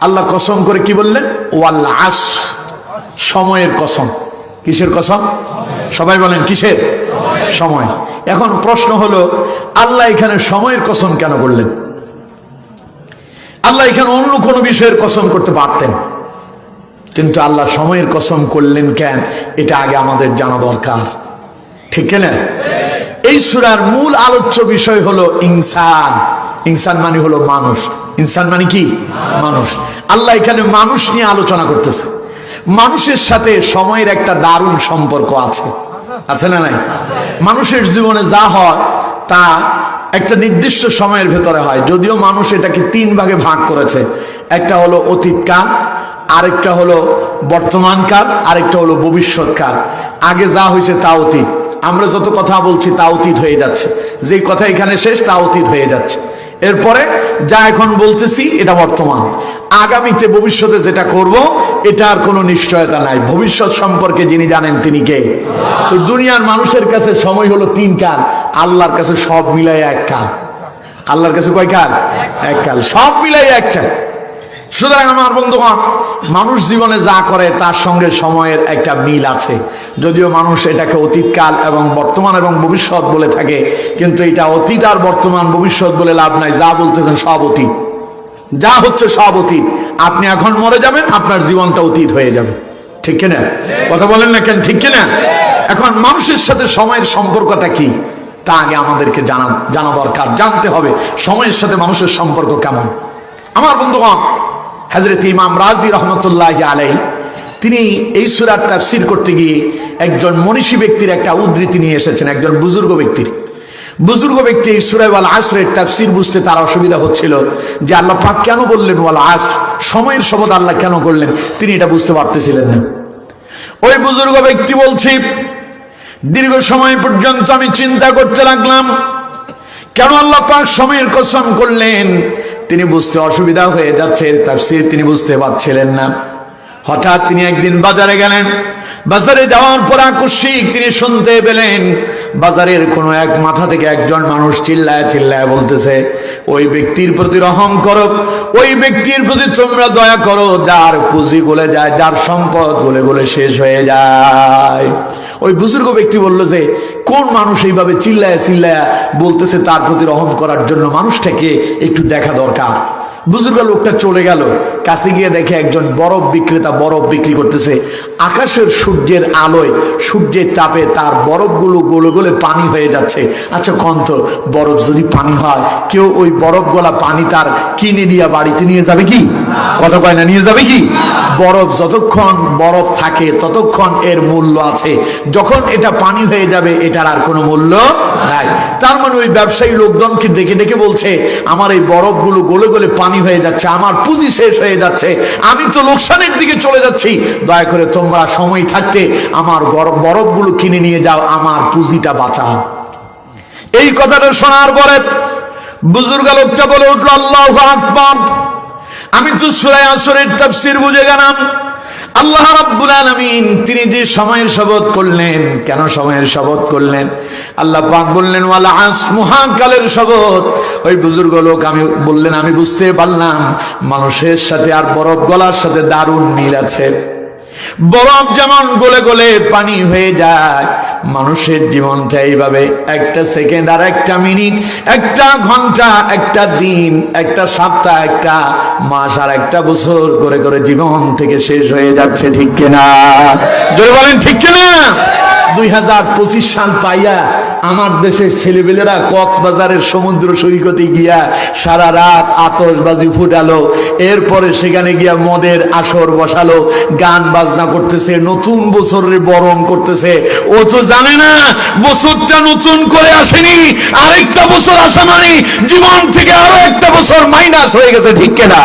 আল্লাহ কসম করে কি বললেন? ওয়াল আসর, সময়ের কসম। কিসের কসম? সবাই বলেন কিসের? সময়। এখন প্রশ্ন হলো, আল্লাহ এখানে সময়ের কসম কেন করলেন? আল্লাহ এখানে অন্য কোন বিষয়ের কসম করতে পারতেন, কিন্তু আল্লাহ সময়ের কসম করলেন কেন? এটা আগে আমাদের জানা দরকার, ঠিক না? এই সূরার মূল আলোচ্য বিষয় হলো ইনসান। ইনসান মানে হলো মানুষ। ইনসান মানে কি? মানুষ। আল্লাহ এখানে মানুষ নিয়ে আলোচনা করতেছে। মানুষের সাথে সময়ের একটা দারুণ সম্পর্ক আছে, আছে না নাই? মানুষের জীবনে যা হয় তা একটা নির্দিষ্ট সময়ের ভেতরে হয়, যদিও মানুষ এটাকে 3 ভাগে ভাগ করেছে। একটা হলো অতীতকাল, আরেকটা হলো বর্তমানকাল, আরেকটা হলো ভবিষ্যৎকাল। আগে যা হয়েছে তা অতীত, আমরা যত কথা বলছি তা অতীত হয়ে যাচ্ছে, যে কথা এখানে শেষ তা অতীত হয়ে যাচ্ছে। এরপরে যা এখন বলতেছি এটা বর্তমান, আগামীতে ভবিষ্যতে যেটা করব এটার কোনো নিশ্চয়তা নাই। ভবিষ্যৎ সম্পর্কে যিনি জানেন তিনি কে? তো দুনিয়ার মানুষের কাছে সময় হলো 3 কাল, আল্লাহর কাছে সব মিলাই 1 কাল। আল্লাহর কাছে কয় কাল? 1 কাল, সব মিলাই 1 কাল। সুতরাং আমার বন্ধুগণ, মানুষ জীবনে যা করে তার সঙ্গে সময়ের একটা মিল আছে। যদিও মানুষ এটাকে অতীতকাল এবং বর্তমান এবং ভবিষ্যৎ বলে থাকে, কিন্তু এটা অতীত আর বর্তমান ভবিষ্যৎ বলে লাভ নাই। যা বলতেছেন সব অতীত, যা হচ্ছে সব অতীত। আপনি এখন মরে যাবেন, আপনার জীবনটা অতীত হয়ে যাবে, ঠিক কিনা? কথা বলেন না কেন, ঠিক কিনা? এখন মানুষের সাথে সময়ের সম্পর্কটা কি তা আগে আমাদেরকে জানা দরকার, জানতে হবে সময়ের সাথে মানুষের সম্পর্ক কেমন। আমার বন্ধুগণ, হযরত ইমাম রাজি রহমতুল্লাহি আলাইহি তিনি এই সূরার তাফসীর করতে গিয়ে একজন মনীষী ব্যক্তির একটা উদ্ধৃতি নিয়ে এসেছেন, একজন বুজুর্গ ব্যক্তি এই সূরা ওয়াল আসরের তাফসীর বুঝতে তার অসুবিধা হচ্ছিল যে আল্লাহ পাক কেন বললেন ওয়াল আসর, সময়ের শপথ আল্লাহ কেন করলেন, তিনি এটা বুঝতে পারতেছিলেন না। ওই বুজুর্গ ব্যক্তি বলছি, দীর্ঘ সময় পর্যন্ত আমি চিন্তা করতে লাগলাম কেন আল্লাহ পাক সময়ের কসম করলেন। তিনি বুঝতে অসুবিধা হয়ে যাচ্ছে, তাফসীর তিনি বুঝতে পারছিলেন না। হঠাৎ তিনি একদিন বাজারে গেলেন। বাজারে যাওয়ার পর আকস্মিক তিনি শুনতে পেলেন বাজারের কোনো এক মাথা থেকে একজন মানুষ চিল্লায় চিল্লায় বলতেছে, ওই ব্যক্তির প্রতি রহম করো, ওই ব্যক্তির প্রতি তোমরা দয়া করো যার পুঁজি গলে যায়, যার সম্পদ গলে গলে শেষ হয়ে যায়। ওই বুজুর্গ ব্যক্তি বলল যে কোন মানুষ এইভাবে চিল্লায় চিল্লায় বলতেছে তার প্রতি রহম করার জন্য, মানুষটাকে একটু দেখা দরকার। বুজুর্গ লোকটা চলে গেল, কাছে গিয়ে দেখে একজন বরফ বিক্রেতা বরফ বিক্রি করতেছে। আকাশের সূর্যের আলোয়, সূর্যের তাপে তার বরফগুলো গলে গলে পানি হয়ে যাচ্ছে। আচ্ছা কন্ত, বরফ যদি পানি হয়, কেউ ওই বরফ গলা পানি তার কিনে নিয়ে বাড়িতে নিয়ে যাবে কি? কথা কয় না, নিয়ে যাবে কি? বরফ যতক্ষণ বরফ থাকে ততক্ষণ এর মূল্য আছে, যখন এটা পানি হয়ে যাবে এটার আর কোনো মূল্য নাই। তার মানে ওই ব্যবসায়ী লোকজনকে ডেকে ডেকে বলছে, আমার এই বরফগুলো গলে গলে পানি হয়ে যাচ্ছে, আমার পুঁজি শেষ হয়ে যাচ্ছে, আমি তো লোকসানের দিকে চলে যাচ্ছি, দয়া করে তোমরা সময় থাকতে আমার বরফগুলো কিনে নিয়ে যাও, আমার পুঁজিটা বাঁচাও। এই কথাটা শোনার পরে বুজুর্গ লোকটা বলে উঠল, আল্লাহু আকবার। আমি তো সূরা আসরের তাফসীর বুঝে গেলাম। আল্লাহ রাব্বুল আলামিন তিনি যে সময়ের শপথ করলেন, কেন সময়ের শপথ করলেন? আল্লাহ পাক বললেন ওয়াল আসর, মহাকালের শপথ। ওই বুজুর্গ লোক আমি বললেন, আমি বুঝতে পারলাম মানুষের সাথে আর বরফ গলার সাথে দারুণ মিল আছে। বরফ যেমন গলে গলে পানি হয়ে যায়, মানুষের জীবনটা এইভাবে একটা সেকেন্ড আর একটা মিনিট, একটা ঘন্টা, একটা দিন, একটা সপ্তাহ, একটা মাস আর একটা বছর করে করে জীবন থেকে শেষ হয়ে যাচ্ছে, ঠিক কিনা? জোরে বলেন ঠিক কিনা? 2025 সাল পাইয়া আমার দেশের ছেলেবেলেরা কক্সবাজারের সমুদ্র সৈকতে গিয়া সারা রাত আতশবাজি ফুটালো, এরপরে সেখানে গিয়া মদের আসর বসালো, গান বাজনা করতেছে, নতুন বছরের বরণ করতেছে। ও তো জানে না বছরটা নতুন করে আসেনি, আরেকটা বছর আসা মানে জীবন থেকে আরো একটা বছর মাইনাস হয়ে গেছে, ঠিক কিনা?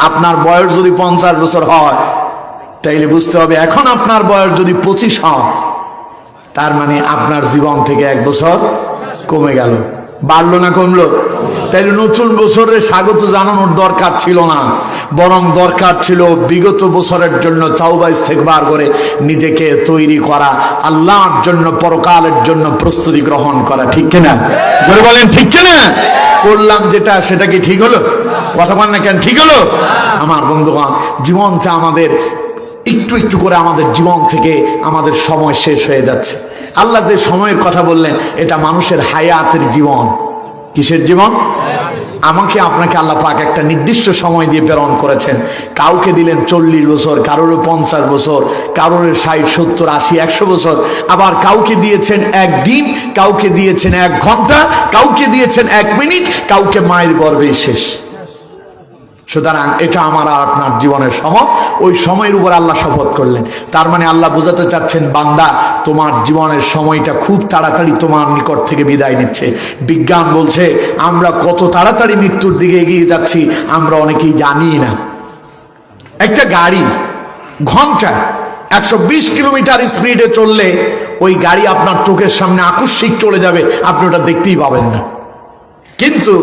আপনার বয়স যদি 50 বছর হয়, তাইলে বুঝতে হবে এখন আপনার বয়স যদি 25 হয়, তার মানে আপনার জীবন থেকে 1 বছর কমে গেল। বাড়লো না কমলো? তাইলে নতুন বছরের স্বাগত জানানোর দরকার ছিল না, বরং দরকার ছিল বিগত বছরের জন্য তাওবা ইস্তেগফার করে নিজেকে তৈরি করা, আল্লাহর জন্য পরকালের জন্য প্রস্তুতি গ্রহণ করা, ঠিক কিনা? বলে বলেন ঠিক কিনা? করলাম যেটা সেটা কি ঠিক হলো? কথা বলেন না কেন, ঠিক হলো? আমার বন্ধুগণ, জীবনটা আমাদের একটু একটু করে আমাদের জীবন থেকে আমাদের সময় শেষ হয়ে যাচ্ছে। আল্লাহ যে সময়ের কথা বললেন এটা মানুষের হায়াতের জীবন। কিসের জীবন? আমাকে আপনাকে আল্লাহ পাক একটা নির্দিষ্ট সময় দিয়ে প্রেরণ করেছেন। কাউকে দিলেন 40 বছর, কারোর 50 বছর, কারোর 60, 70, 80, 100 বছর, আবার কাউকে দিয়েছেন 1 দিন, কাউকে দিয়েছেন 1 ঘন্টা, কাউকে দিয়েছেন 1 মিনিট, কাউকে মায়ের গর্ভে শেষ। সুতরাং এটা আমার আর আপনার জীবনের সময়, ওই সময়ের উপর আল্লাহ শপথ করলেন। তার মানে আল্লাহ বোঝাতে চাচ্ছেন, বান্দা তোমার জীবনের সময়টা খুব তাড়াতাড়ি তোমার নিকট থেকে বিদায় নিচ্ছে। বিজ্ঞান বলছে আমরা কত তাড়াতাড়ি মৃত্যুর দিকে এগিয়ে যাচ্ছি আমরা অনেকেই জানি না। একটা গাড়ি ঘন্টায় 120 কিলোমিটার স্পিডে চললে ওই গাড়ি আপনার চোখের সামনে আকস্মিক চলে যাবে, আপনি ওটা দেখতেই পাবেন না। কিন্তু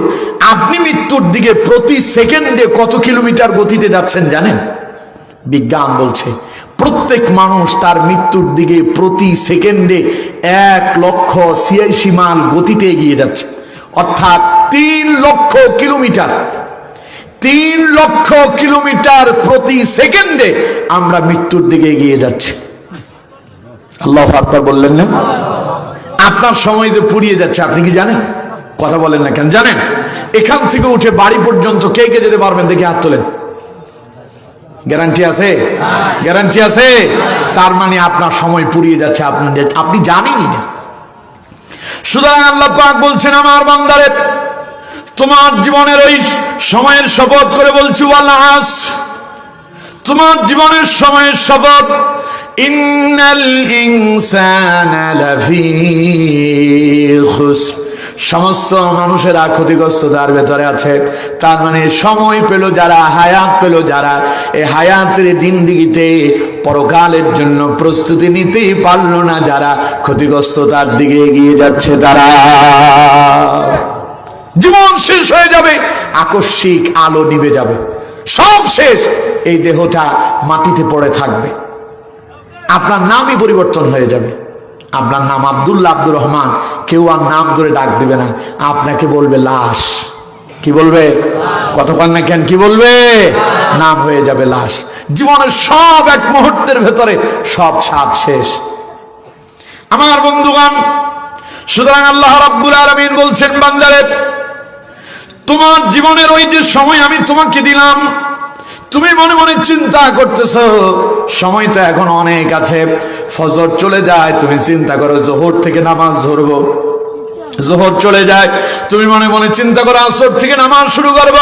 আপনি মৃত্যুর দিকে প্রতি সেকেন্ডে কত কিলোমিটার গতিতে যাচ্ছেন জানেন? বিজ্ঞান বলছে প্রত্যেক মানুষ তার মৃত্যুর দিকে প্রতি সেকেন্ডে 1,86,000 মাইল গতিতে এগিয়ে যাচ্ছে, অর্থাৎ 3 লক্ষ কিলোমিটার। 3 লক্ষ কিলোমিটার প্রতি সেকেন্ডে আমরা মৃত্যুর দিকে এগিয়ে যাচ্ছি। আল্লাহু আকবার বললেন না? আপনার সময় যে পুড়িয়ে যাচ্ছে আপনি কি জানেন? কথা বলেন না কেন? জানেন এখান থেকে উঠে বাড়ি পর্যন্ত কে কে যেতে পারবেন? দেখে হাত তোলেন। গ্যারান্টি আছে? গ্যারান্টি আছে? তার মানে আপনার সময় পুড়িয়ে যাচ্ছে, আপনি জানেনই না। সুতরাং আল্লাহ পাক বলছেন, আমার বান্দারে তোমার জীবনের ওই সময়ের শপথ করে বলছি, ওয়াল আসর, তোমার জীবনের সময়ের শপথ, ইন্নাল ইনসানা লাফি খুসর, সমস্ত মানুষেরা ক্ষতিগ্রস্ততার ভেতরে আছে। তার মানে সময় পেল যারা, হায়াত পেল যারা, এই হায়াতের জিন্দেগিতে পরকালের জন্য প্রস্তুতি নিতেই পারল না যারা, ক্ষতিগ্রস্ততার দিকে এগিয়ে যাচ্ছে তারা। জীবন শেষ হয়ে যাবে, আকস্মিক আলো নিভে যাবে, সব শেষ, এই দেহটা মাটিতে পড়ে থাকবে, আপনার নামই পরিবর্তন হয়ে যাবে। আপনার নাম আব্দুল্লাহ, আব্দুর রহমান, কেউ আর নাম ধরে ডাক দিবে না, আপনাকে বলবে লাশ। কি বলবে? কতক্ষণ না কেন কি বলবে? নাম হয়ে যাবে লাশ। জীবনের সব এক মুহূর্তের ভেতরে সব স্বাদ শেষ। আমার বন্ধুগণ, সুতরাং আল্লাহ রাব্বুল আলামিন বলছেন, বান্দারে তোমার জীবনের ওই যে সময় আমি তোমাকে দিলাম, তুমি মনে মনে চিন্তা করতেছ সময়টা এখন অনেক আছে, ফজর চলে যায়, তুমি চিন্তা করো জোহর থেকে নামাজ ধরবো, জোহর চলে যায়, তুমি মনে মনে চিন্তা করো আসর থেকে নামাজ শুরু করব,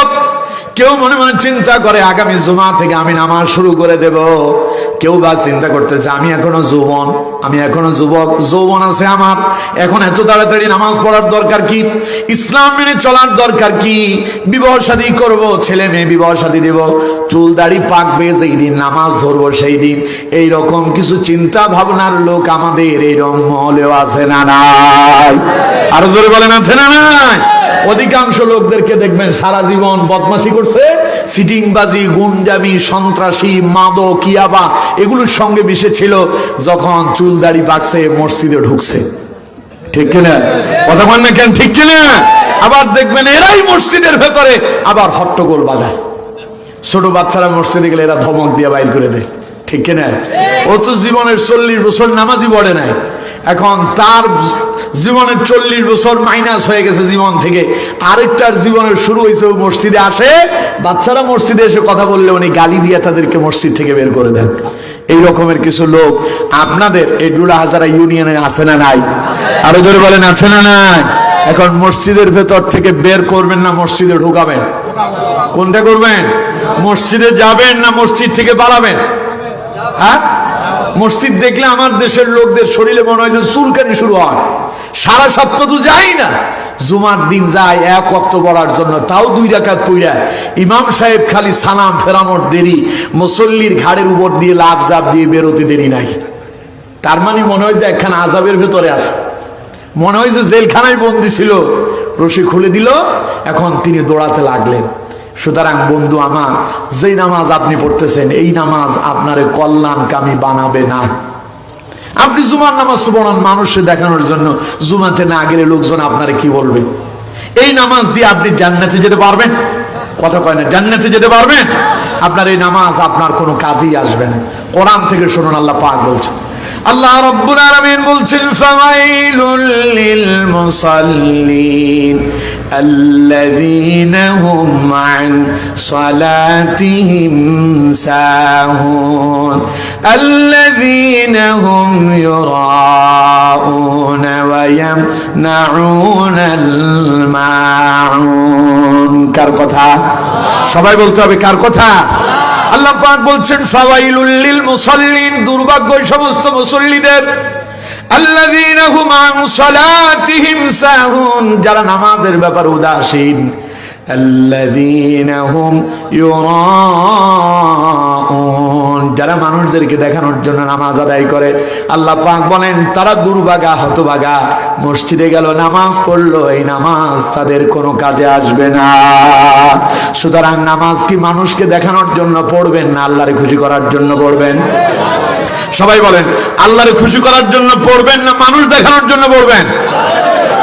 কেউ মনে মনে চিন্তা করে আগামী জুমা থেকে আমি নামাজ শুরু করে দেব, কেউ বা চিন্তা করতেছে আমি এখনো যৌবন, আমি এখনো যুবক, যৌবন আছে আমার, এখন এত তাড়াতাড়ি নামাজ পড়ার দরকার কি, ইসলাম মেনে চলার দরকার কি, বিবাহ শাদী করব, ছেলে মেয়ে বিবাহ শাদী দেব, চুল দাড়ি পাকবে যেই দিন নামাজ ধরবো সেই দিন, এইরকম কিছু চিন্তা ভাবনার লোক আমাদের এইরকম মহলেও আছে না নাই? আরো জোরে বলেন আছে না নাই? অধিকাংশ লোকদেরকে দেখবেন সারা জীবন বদমাশি করছে, সিটিংবাজি, গুন্ডামি, সন্ত্রাসী, মাদক, ইয়াবা এগুলোর সঙ্গে মিশে ছিল, যখন চুল দাড়ি পাকছে মসজিদে ঢুকছে। ঠিক কিনা? কথা বলেন না কেন? ঠিক কিনা? আবার দেখবেন এরাই মসজিদের ভেতরে আবার হট্টগোল বাজায়, ছোট বাচ্চারা মসজিদে গেলে এরা ধমক দিয়ে বাইর করে দেয়। ঠিক কিনা? ও তো জীবনের 40 বছর নামাজই পড়ে নাই, এখন তার জীবনের 40 বছর মাইনাস হয়ে গেছে জীবন থেকে, আরেকটার জীবনের শুরু হয়েছে, ও মসজিদে আসে, বাচ্চারা মসজিদে এসে কথা বললে উনি গালি দিয়ে তাদেরকে মসজিদ থেকে বের করে দেন। এই রকমের কিছু লোক আপনাদের এই ডুলা হাজারা ইউনিয়নে আছে না নাই? আরো জোরে বলেন আছে না নাই? এখন মসজিদের ভেতর থেকে বের করবেন না মসজিদে ঢুকাবেন? কোনটা করবেন? মসজিদে যাবেন না মসজিদ থেকে পালাবেন? হ্যাঁ, মসজিদ দেখলে আমার দেশের লোকদের শরীরে মনে হয় যে চুলকানি শুরু হয়। সারা সপ্তাহ তো যাই না, জুমার দিন যায় এক ওয়াক্ত পড়ার জন্য, তাও 2 রাকাত পড়া, ইমাম সাহেব খালি সালাম ফেরানোর দেরি, মুসল্লির ঘাড়ের উপর দিয়ে লাফ জাপ দিয়ে বেরোতে দেরি নাই। তার মানে মনে হয় যে একখানা আযাবের ভেতরে আছে, মনে হয় যে জেলখানায় বন্দি ছিল, রশি খুলে দিল, এখন তিনি দৌড়াতে লাগলেন। সুতরাং বন্ধু আমার, যেই নামাজ আপনি পড়তেছেন এই নামাজ আপনারে কল্যাণকামী বানাবে না। আপনি জুমার নামাজ তো পড়ান মানুষকে দেখানোর জন্য, জুমাতে না গেলে লোকজন আপনারে কি বলবে? এই নামাজ দিয়ে আপনি জান্নাতে যেতে পারবেন? কথা কয় না, জান্নাতে যেতে পারবেন? আপনার এই নামাজ আপনার কোনো কাজেই আসবে না। কোরআন থেকে শুনুন, আল্লাহ পাক বলছেন, আল্লাহ রাব্বুল আলামিন বলছেন, ফাওয়াইলুল লিল মুসাল্লিন আল্লাযীনা হুম আন সালাতিহিম সাহুন আল্লাযীনা হুম ইউরাউনা ওয়া ইয়ামনাউনাল মাউন। কার কথা? সবাই বলতে হবে কার কথা? আল্লাহ পাক বলছেন, ফাওয়াইলুল লিল মুসাল্লিন, দুর্ভাগ্য সমস্ত মুসল্লিদের, আল্লাযীনা হুম আন সালাতিহিম সাহুন, যারা নামাজের ব্যাপারে উদাসীন, আল্লাযীনা হুম ইউরাউন, যারা মানুষদেরকে দেখানোর জন্য নামাজ আদায় করে। আল্লাহ পাক বলেন তারা দুর্ভাগা, হতভাগা। মসজিদে গেল, নামাজ পড়লো, এই নামাজ তাদের কোনো কাজে আসবে না। সুতরাং নামাজ কি মানুষকে দেখানোর জন্য পড়বেন না আল্লাহরে খুশি করার জন্য পড়বেন? সবাই বলেন, আল্লাহরে খুশি করার জন্য পড়বেন না মানুষ দেখানোর জন্য পড়বেন?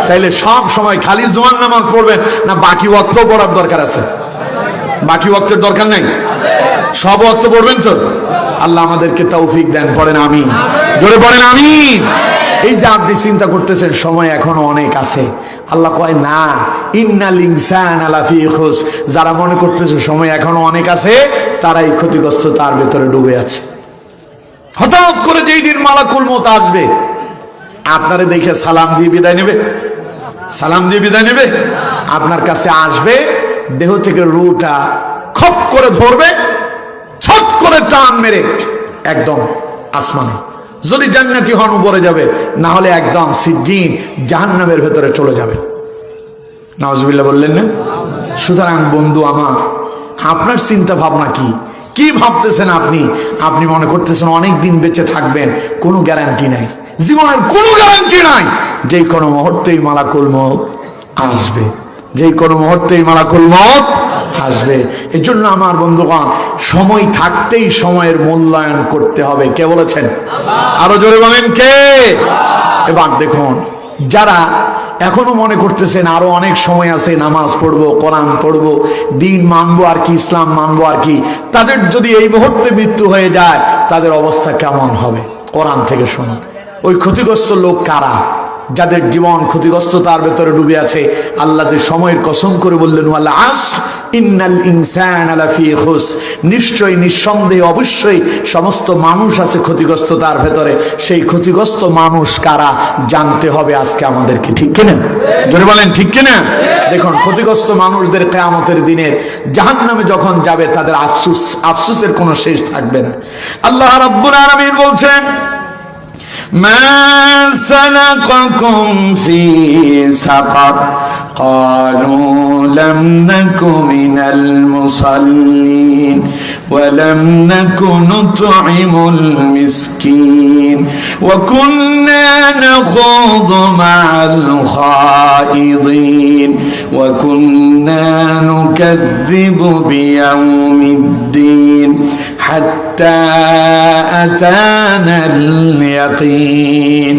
তাইলে সব সময় খালি জুমার নামাজ পড়বেন না বাকি ওয়াক্ত পড়ার দরকার আছে? বাকি ওয়াক্তের দরকার নাই, সব ওয়াক্ত পড়বেন তো? আল্লাহ আমাদেরকে তৌফিক দেন, পড়েন আমিন, জোরে পড়েন আমিন। এই যে আপনি চিন্তা করতেছেন সময় এখনো অনেক আছে, আল্লাহ কয় না, ইন্নাল ইনসানা লাফি খুস। যারা মনে করতেছে সময় এখনো অনেক আছে, তারাই ক্ষতিগ্রস্ত, তার ভেতরে ডুবে আছে। হঠাৎ করে যেই দিন মালাকুল মউত আসবে, আপনারে দেখে সালাম দিয়ে বিদায় নেবে, সালাম দিয়ে বিদায় নেবে। আপনার কাছে আসবে, দেহ থেকে রুটা খপ করে ধরবে, ছট করে টান মেরে একদম আসমানে। যদি জান্নাতি হন উপরে যাবে, না হলে একদম সিজ্জিন জাহান্নামের ভেতরে চলে যাবে। নাউজুবিল্লাহ বললেন না? সুতরাং বন্ধু আমার, আপনার চিন্তা ভাবনা কি? কি ভাবতেছেন আপনি? আপনি মনে করতেছেন অনেক দিন বেঁচে থাকবেন, কোনো গ্যারান্টি নাই, জীবনের কোনো গ্যারান্টি নাই। যে কোনো মুহূর্তেই মালাকুল মউত আসবে, যে কোনো মুহূর্তেই মালাকুল মউত আসবে। এজন্য আমার বন্ধুগণ, সময় থাকতেই সময়ের মূল্যায়ন করতে হবে। কে বলেছেন? আরো জোরে বলেন কে? এবার দেখুন, যারা এখনো মনে করতেছেন আরো অনেক সময় আছে, নামাজ পড়বো, কোরআন পড়বো, দিন মানবো আর কি, ইসলাম মানবো আর কি, তাদের যদি এই মুহূর্তে মৃত্যু হয়ে যায়, তাদের অবস্থা কেমন হবে? কোরআন থেকে শুনুন। ওই ক্ষতিগ্রস্ত লোক কারা? যাদের জীবন ক্ষতিগ্রস্ততার ভেতরে ডুবে আছে। আল্লাহ যে সময়ের কসম করে বললেন, ওয়াল আসর ইন্নাল ইনসানা লাফি খুস, নিশ্চয়ই, নিঃসন্দেহে, অবশ্যই সমস্ত মানুষ আছে ক্ষতিগ্রস্ততার ভেতরে। সেই ক্ষতিগ্রস্ত মানুষ কারা জানতে হবে আজকে আমাদেরকে, ঠিক কিনা? জোরে বলেন ঠিক কিনা? দেখুন, ক্ষতিগ্রস্ত মানুষদের কিয়ামতের দিনে জাহান্নামে যখন যাবে, তাদের আফসোস, আফসোসের কোনো শেষ থাকবে না। আল্লাহ রাব্বুল আলামিন বলছেন, মা সালাকাকুম ফি সাকার ক্বালু লাম নাকু মিনাল মুসাল্লিন ওয়া লাম নাকু নুতঈমুল মিসকিন ওয়া কুন্না নাখুযু মা'আল খাইদিন ওয়া কুন্না নুকাযযিবু বিয়াউমিদ্দিন حتى أتانا اليقين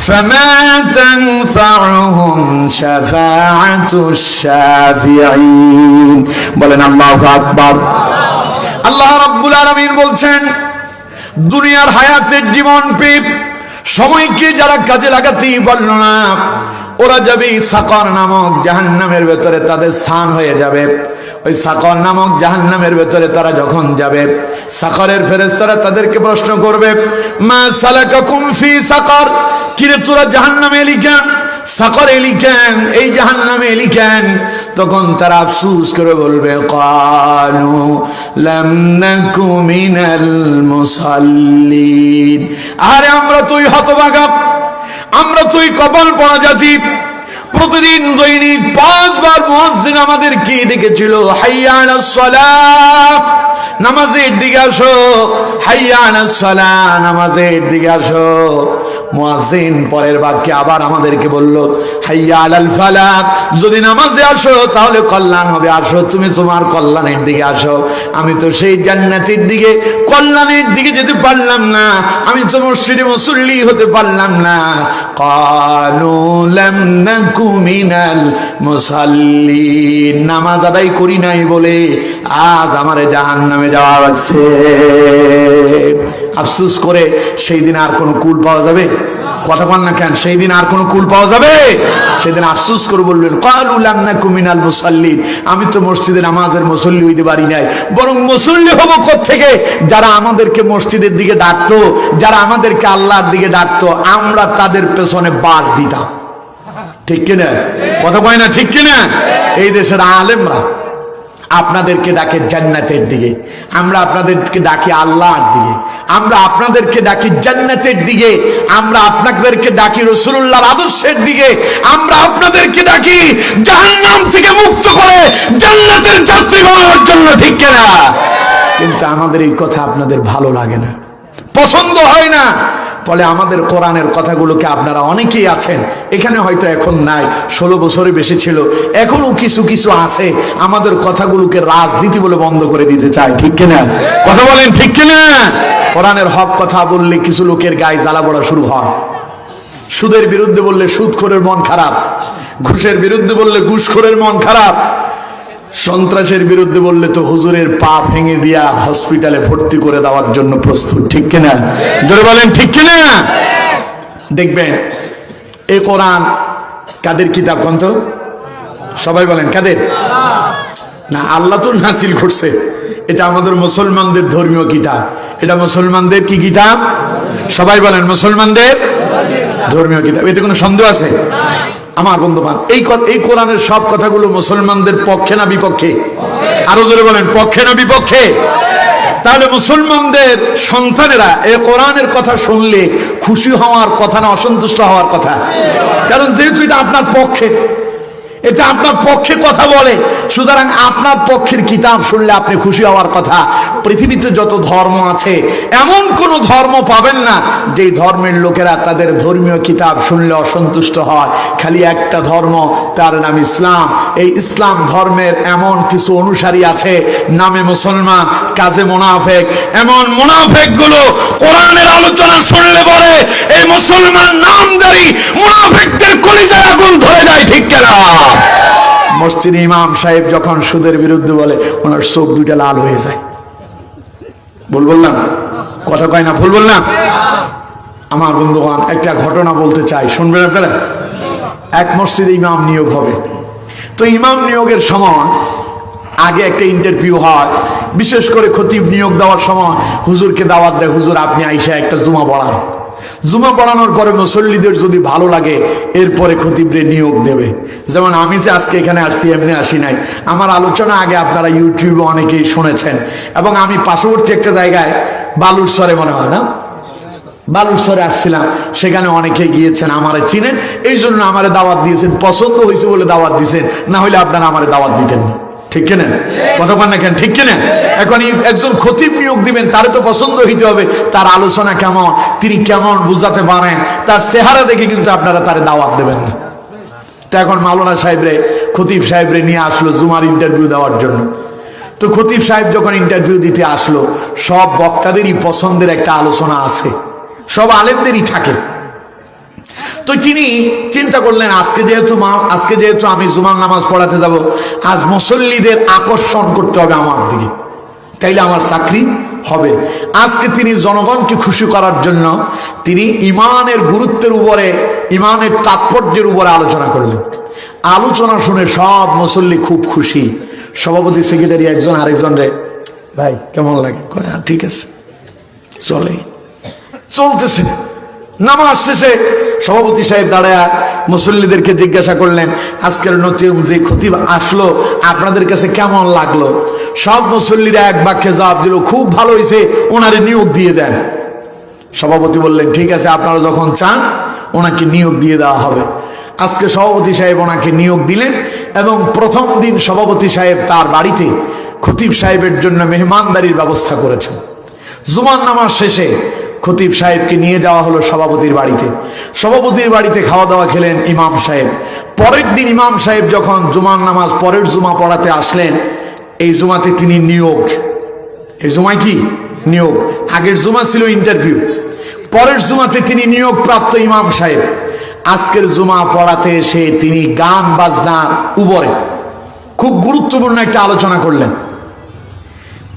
فما تنفعهم شفاعة الشافعين বলেন আল্লাহু আকবার। আল্লাহ রাব্বুল আলামিন বলছেন, দুনিয়ার হায়াতের জীবন পেয়ে সময়কে যারা কাজে লাগাতেই পারল না, ওরা যাবে সাকর নামক জাহান্নামের ভেতরে, তাদের স্থান হয়ে যাবে। ওই সাকর নামক জাহান্নামের ভেতরে তারা যখন যাবে, সাকরের ফেরেশতারা তাদেরকে প্রশ্ন করবে, মা সালাকাকুম ফি সাকর, কিরে তোরা জাহান্নামে এলি কেন, সাকর এলি কেন, এই জাহান্নামে এলি কেন? তখন তারা আফসোস করে বলবে, ক্বালু লাম নাকু মিনাল মুসাল্লিন, আরে আমরা তুই হতভাগা, আমরা তুই কপাল পড়া জাতি। প্রতিদিন দৈনিক 5 বার মুয়াজ্জিন আমাদেরকে ডেকেছিল, হাইয়া আলাস সালাহ, নামাজের দিকে আসো, হাইয়া আলাস সালাহ, নামাজের দিকে আসো। মুয়াজ্জিন পরের বাক্যে আবার আমাদেরকে বলল, হাইয়া আলাল ফালাহ, যদি নামাজে আসো তাহলে কল্যাণ হবে, আসো তুমি তোমার কল্যাণের দিকে আসো। আমি তো সেই জান্নাতের দিকে, কল্যাণের দিকে যেতে পারলাম না, আমি তো মসজিদে মুসল্লি হতে পারলাম না। ক্বালু লাম নাকু মিনাল মুসাল্লিন, নামাজ আদায় করি নাই বলে আজ আমারে জাহান্নামে যাওয়া লাগছে। আফসোস করে সেই দিন আর কোনো কুল পাওয়া যাবে? কথা বল না কেন? সেই দিন আর কোনো কুল পাওয়া যাবে? সেদিন আফসোস করে বলবেন, ক্বালু লাম নাকু মিনাল মুসাল্লিন, আমি তো মসজিদে নামাজের মুসল্লি হইতে পারি নাই, বরং মুসল্লি হব কোত্থেকে? যারা আমাদেরকে মসজিদের দিকে ডাকতো, যারা আমাদেরকে আল্লাহর দিকে ডাকতো, আমরা তাদের পেছনে বাস দিতাম, ঠিক কিনা? কথা কয় না ঠিক কিনা? এই দেশের আলেমরা, আপনাদেরকে ডাকে জান্নাতের দিকে, আমরা আপনাদেরকে ডাকি আল্লাহর দিকে, আমরা আপনাদেরকে ডাকি জান্নাতের দিকে, আমরা আপনাদেরকে ডাকি রাসূলুল্লাহর আদর্শের দিকে, আমরা আপনাদেরকে ডাকি জাহান্নাম থেকে মুক্ত করে জান্নাতের যাত্রী বানানোর জন্য, ঠিক কিনা? কিন্তু আমাদের এই কথা আপনাদের ভালো লাগে না, পছন্দ হয় না। ফলে আমাদের কোরআনের কথাগুলোকে আপনারা অনেকেই আছেন এখানে, হয়তো এখন নাই, 16 বছরে বেশি ছিল, এখনো কিছু কিছু আছে আমাদের কথাগুলোকে রাজনীতি বলে বন্ধ করে দিতে চায়, ঠিক কিনা? কথা বলেন ঠিক কিনা? কোরআনের হক কথা বললে কিছু লোকের গায়ে জ্বালা পড়া শুরু হয়। সুদের বিরুদ্ধে বললে সুদখোরের মন খারাপ, ঘুষের বিরুদ্ধে বললে ঘুষখোরের মন খারাপ, সন্ত্রাসের বিরুদ্ধে বললে তো হুজুরের পা ভেঙে দিয়া হসপিটালে ভর্তি করে দেওয়ার জন্য প্রস্তুত, ঠিক কিনা? জোরে বলেন ঠিক কিনা? দেখবেন এই কোরআন কাদের কিতাব কোন তো? সবাই বলেন কাদের? না, আল্লাহ তো নাজিল করছে, এটা আমাদের মুসলমানদের ধর্মীয় কিতাব। এটা মুসলমানদের কি কিতাব? সবাই বলেন মুসলমানদের ধর্মীয় কিতাব। এতে কোনো সন্দেহ আছে? আমার বন্ধুবান, এই কোরআনের সব কথাগুলো মুসলমানদের পক্ষে না বিপক্ষে? আরো জোরে বলেন, পক্ষে না বিপক্ষে? তাহলে মুসলমানদের সন্তানেরা এই কোরআনের কথা শুনলে খুশি হওয়ার কথা না অসন্তুষ্ট হওয়ার কথা? কারণ যেহেতু এটা আপনার পক্ষে, এটা আপনার পক্ষে কথা বলে, সুতরাং আপনার পক্ষের কিতাব শুনলে আপনি খুশি হওয়ার কথা। পৃথিবীতে যত ধর্ম আছে এমন কোন ধর্ম পাবেন না যে ধর্মের লোকেরা তাদের ধর্মীয় কিতাব শুনলে অসন্তুষ্ট হয়। খালি একটা ধর্ম, তার নাম ইসলাম। এই ইসলাম ধর্মের এমন কিছু অনুসারী আছে, নামে মুসলমান কাজে মুনাফেক। এমন মুনাফেক গুলো কোরআনের আলোচনা শুনলে বলে এই মুসলমান নামধারী মুনাফেকদের কলিজায় আগুন ধরে যায়, ঠিক কিনা? মসজিদে ইমাম সাহেব যখন সুদের বিরুদ্ধে বলে ওনার চোখ দুইটা লাল হয়ে যায়। ভুল বললাম? কথা কয় না? ভুল বললাম? আমার বন্ধুগণ, একটা ঘটনা বলতে চাই, শুনবেন আপনারা? এক মসজিদে ইমাম নিয়োগ হবে। তো ইমাম নিয়োগের সময় আগে একটা ইন্টারভিউ হয়, বিশেষ করে খতিব নিয়োগ দেওয়ার সময় হুজুরকে দাওয়াত দেয়, হুজুর আপনি আইসা একটা জুমা পড়ান। জুমা পড়ানোর পরে মুসল্লিদের যদি ভালো লাগে এরপরে খতিবরে নিয়োগ দেবে। যেমন আমি যে আজকে এখানে আসছি এমনি আসি নাই, আমার আলোচনা আগে আপনারা ইউটিউবে অনেকেই শুনেছেন। এবং আমি পার্শ্ববর্তী একটা জায়গায় বালুরচরে, মনে হয় না, বালুরচরে আসছিলাম, সেখানে অনেকেই গিয়েছেন, আমারে চিনেন, এই জন্য আমারে দাওয়াত দিয়েছেন, পছন্দ হয়েছে বলে দাওয়াত দিয়েছেন, না হলে আপনারা আমারে দাওয়াত দিতেন না, ঠিক কিনা? কথা বলেন না কেন, ঠিক কিনা? এখন একজন খতিব নিয়োগ দিবেন, তারে তো পছন্দ হইতে হবে, তার আলোচনা কেমন, তিনি কেমন বুঝাতে পারেন, তার চেহারা দেখে কিন্তু আপনারা তারে দাওয়াত দেবেন না। তো এখন মাওলানা সাহেবরে, খতিব সাহেবরে নিয়ে আসলো জুমার ইন্টারভিউ দেওয়ার জন্য। তো খতিব সাহেব যখন ইন্টারভিউ দিতে আসলো, সব বক্তাদেরই পছন্দের একটা আলোচনা আছে, সব আলেমদেরই থাকে। তো তিনি চিন্তা করলেন আজকে যেহেতু আমি জুমার নামাজ পড়াতে যাব, আজ মুসল্লিদের আকর্ষণ করতে হবে আমার দিকে, তাইলে আমার চাকরি হবে। আজকে তিনি জনগণকে খুশি করার জন্য তিনি ইমানের গুরুত্বের উপরে, ইমানের তাৎপর্যের উপরে আলোচনা করলেন। আলোচনা শুনে সব মুসল্লি খুব খুশি। সভাপতি, সেক্রেটারি একজন আরেকজন রে, ভাই কেমন লাগে? ঠিক আছে, চলতেছে। নামাজ শেষে সভাপতি সাহেব দাঁড়ায় মুসল্লিদেরকে জিজ্ঞাসা করলেন, আজকের নতুন যে খতিব আসলো আপনাদের কাছে কেমন লাগলো? সব মুসল্লিরা এক বাক্যে জবাব দিল, খুব ভালো হয়েছে, ওনারে নিয়োগ দিয়ে দেন। সভাপতি বললেন, ঠিক আছে, আপনারা যখন চান ওনাকে নিয়োগ দিয়ে দেওয়া হবে। আজকে সভাপতি সাহেব ওনাকে নিয়োগ দিলেন এবং প্রথম দিন সভাপতি সাহেব তার বাড়িতে খতিব সাহেবের জন্য মেহমানদারির ব্যবস্থা করেছেন। জুমার নামাজ শেষে খতিব সাহেবকে নিয়ে যাওয়া হলো সভাপতির বাড়িতে। সভাপতির বাড়িতে খাওয়া দাওয়া খেলেন ইমাম সাহেব। পরের দিন ইমাম সাহেব যখন জুমার নামাজ পরের জুমা পড়াতে আসলেন, এই জুমাতে তিনি নিয়োগ। এই জুমায় কি নিয়োগ? আগের জুমা ছিল ইন্টারভিউ, পরের জুমাতে তিনি নিয়োগ প্রাপ্ত ইমাম সাহেব। আজকের জুমা পড়াতে এসে তিনি গান বাজনার উপরে খুব গুরুত্বপূর্ণ একটা আলোচনা করলেন।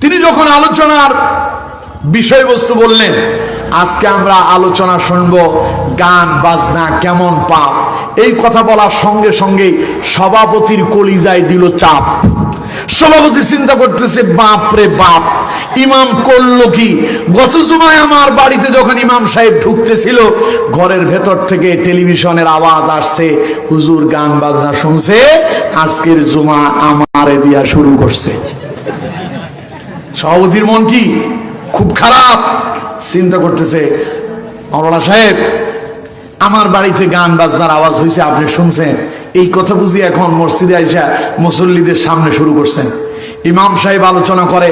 তিনি যখন আলোচনার বিষয়বস্তু বললেন, আজকে আমরা আলোচনা শুনবো গান বাজনা কেমন পাপ, এই কথা বলার সঙ্গে সঙ্গে সভাপতির কলিজায় দিল চাপ। সভাপতি চিন্তা করতেছে, বাপ রে বাপ, ইমাম করলো কি? গত জুমায় আমার বাড়িতে যখন ইমাম সাহেব ঢুকতেছিল, ঘরের ভেতর থেকে টেলিভিশনের আওয়াজ আসছে, হুজুর গান বাজনা শুনছে আজকের জুমা আমারে দিয়া শুরু করছে। সভাপতির মন কি খুব খারাপ, চিন্তা করতেছে মাওলানা সাহেব আমার বাড়িতে গান বাজনার আওয়াজ হয়েছে, আপনি শুনছেন, এই কথা বুঝি এখন মসজিদে আইসা মুসল্লিদের সামনে শুরু করছেন। ইমাম সাহেব আলোচনা করে,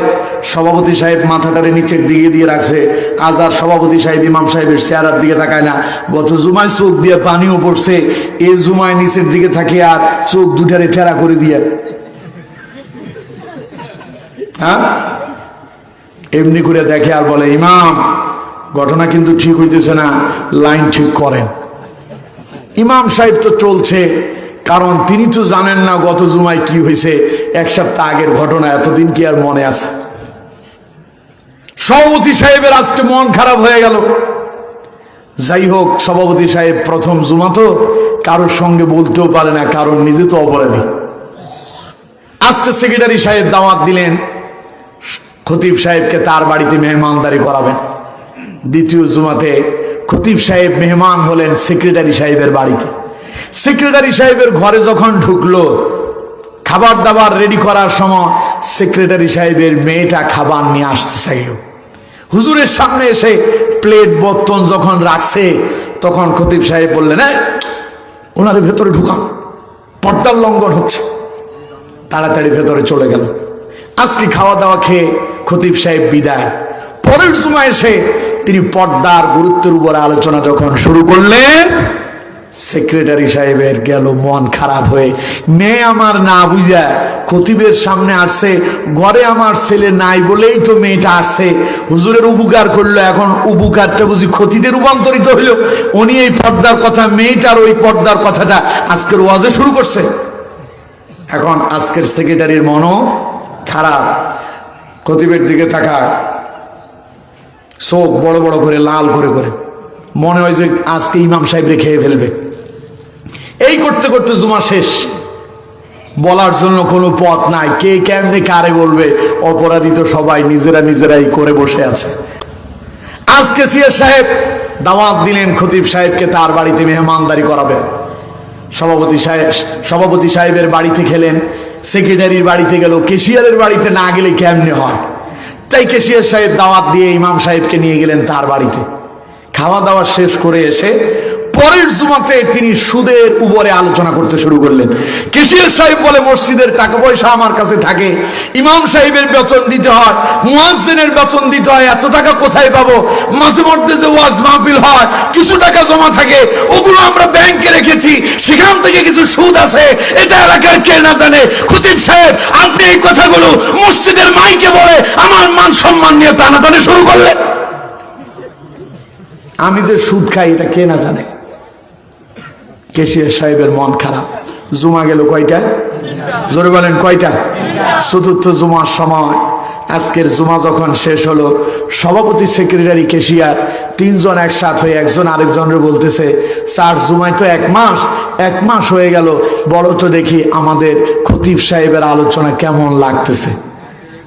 সভাপতি সাহেব মাথাটারে নিচের দিকে দিয়ে রাখছে, আজ আর সভাপতি সাহেব ইমাম সাহেবের চেহারার দিকে তাকায় না। গত জুমায় চোখ দিয়ে পানিও পড়ছে, এই জুমায় নিচের দিকে থাকে আর চোখ দুটারে ঠেরা করে দিয়ে, হ্যাঁ এমনি করে দেখে আর বলে, ইমাম ঘটনা কিন্তু ঠিক হইতেছে না, লাইন ঠিক করেন। ইমাম সাহেব তো চলছে, কারণ তিনি তো জানেন না গত জুমায় কি হয়েছে, এক সপ্তাহ আগের ঘটনা এতদিন কি আর মনে আছে। সভাপতি সাহেবের আজকে মন খারাপ হয়ে গেল। যাই হোক, সভাপতি সাহেব প্রথম জুমা তো কারোর সঙ্গে বলতেও পারে না, কারণ নিজে তো অপরাধী। আজকে সেক্রেটারি সাহেব দাওয়াত দিলেন খতিব সাহেবকে তার বাড়িতে মেহমানদারি করাবেন। দ্বিতীয় জুমাতে খতিব সাহেব মেহমান হলেন সেক্রেটারি সাহেবের বাড়িতে। সেক্রেটারি সাহেবের ঘরে যখন ঢুকলো, খাবার দাবার রেডি করার সময় সেক্রেটারি সাহেবের মেয়েটা খাবার নিয়ে আসতে চাইল। হুজুরের সামনে এসে প্লেট বর্তন যখন রাখছে, তখন খতিব সাহেব বললেন, ওনারে ভেতরে ঢুকান, পর্দার লঙ্ঘন হচ্ছে। তাড়াতাড়ি ভেতরে চলে গেল। আজকে খাওয়া দাওয়া খেয়ে খতিব সাহেব বিদায়। পরের সময় এসে তিনি পর্দার গুরুত্বের উপরে আলোচনা যখন শুরু করলেন, সেক্রেটারি সাহেবের গেল মন খারাপ হয়ে। মেয়ে আমার না বুঝা খতিবের সামনে আসছে, ঘরে আমার ছেলে নাই বলেই তো মেয়েটা আসছে, হুজুরের উপকার করলো, এখন উপকারটা বুঝি ক্ষতিতে রূপান্তরিত হইল। উনি এই পর্দার কথা, মেয়েটার ওই পর্দার কথাটা আজকের ওয়াজে শুরু করছে। এখন আজকের সেক্রেটারির মনও খারাপ, খতিবের দিকে তাকায়, চোখ বড় বড় করে লাল করে করে, মনে হয় যে আজকে ইমাম সাহেব খেয়ে ফেলবে। এই করতে করতে জুমা শেষ, বলার জন্য কোনো পথ নাই, কে কেমনে কারে বলবে, অপরাধী তো সবাই নিজেরাই করে বসে আছে। আজকে সিএস সাহেব দাওয়াত দিলেন খতিব সাহেবকে তার বাড়িতে মেহমানদারি করাবেন। সভাপতি সাহেবের বাড়িতে খেলেন, সেক্রেটারির বাড়িতে গেল, ক্যাশিয়ারের বাড়িতে না গেলে কেমনে হয়, তাই ক্যাশিয়ার সাহেব দাওয়াত দিয়ে ইমাম সাহেবকে নিয়ে গেলেন তার বাড়িতে। খাওয়া দাওয়া শেষ করে এসে পরের জুমাতে তিনি সুদের উপরে আলোচনা করতে শুরু করলেন। ক্যাশিয়ার সাহেব বলে, মসজিদের টাকা পয়সা আমার কাছে থাকে, ইমাম সাহেবের বেতন দিতে হয়, মুয়াজ্জিনের বেতন দিতে হয়, এত টাকা কোথায় পাবো? মাঝে মধ্যে যে ওয়াজ মাহফিল হয় কিছু টাকা জমা থাকে, ওগুলো আমরা ব্যাংকে রেখেছি, সেখান থেকে কিছু সুদ আছে, এটা এলাকার কে না জানে। খতিব সাহেব আপনি এই কথাগুলো মসজিদের মাইকে বলে আমার মান সম্মান নিয়ে টানাটানি শুরু করলেন। আমি যে সুদ খাই এটা কে না জানে। ক্যাশিয়ার সাহেবের মন খারাপ। জুমা গেল কয়টা? জোরে বলেন কয়টা? চতুর্থ জুমার সময় আজকের জুমা যখন শেষ হলো, সভাপতি সেক্রেটারি ক্যাশিয়ার তিনজন একসাথ হয়ে একজন আরেকজনের বলতেছে, স্যার জুমায় তো এক মাস হয়ে গেল, বলো তো দেখি আমাদের খতিব সাহেবের আলোচনা কেমন লাগতেছে।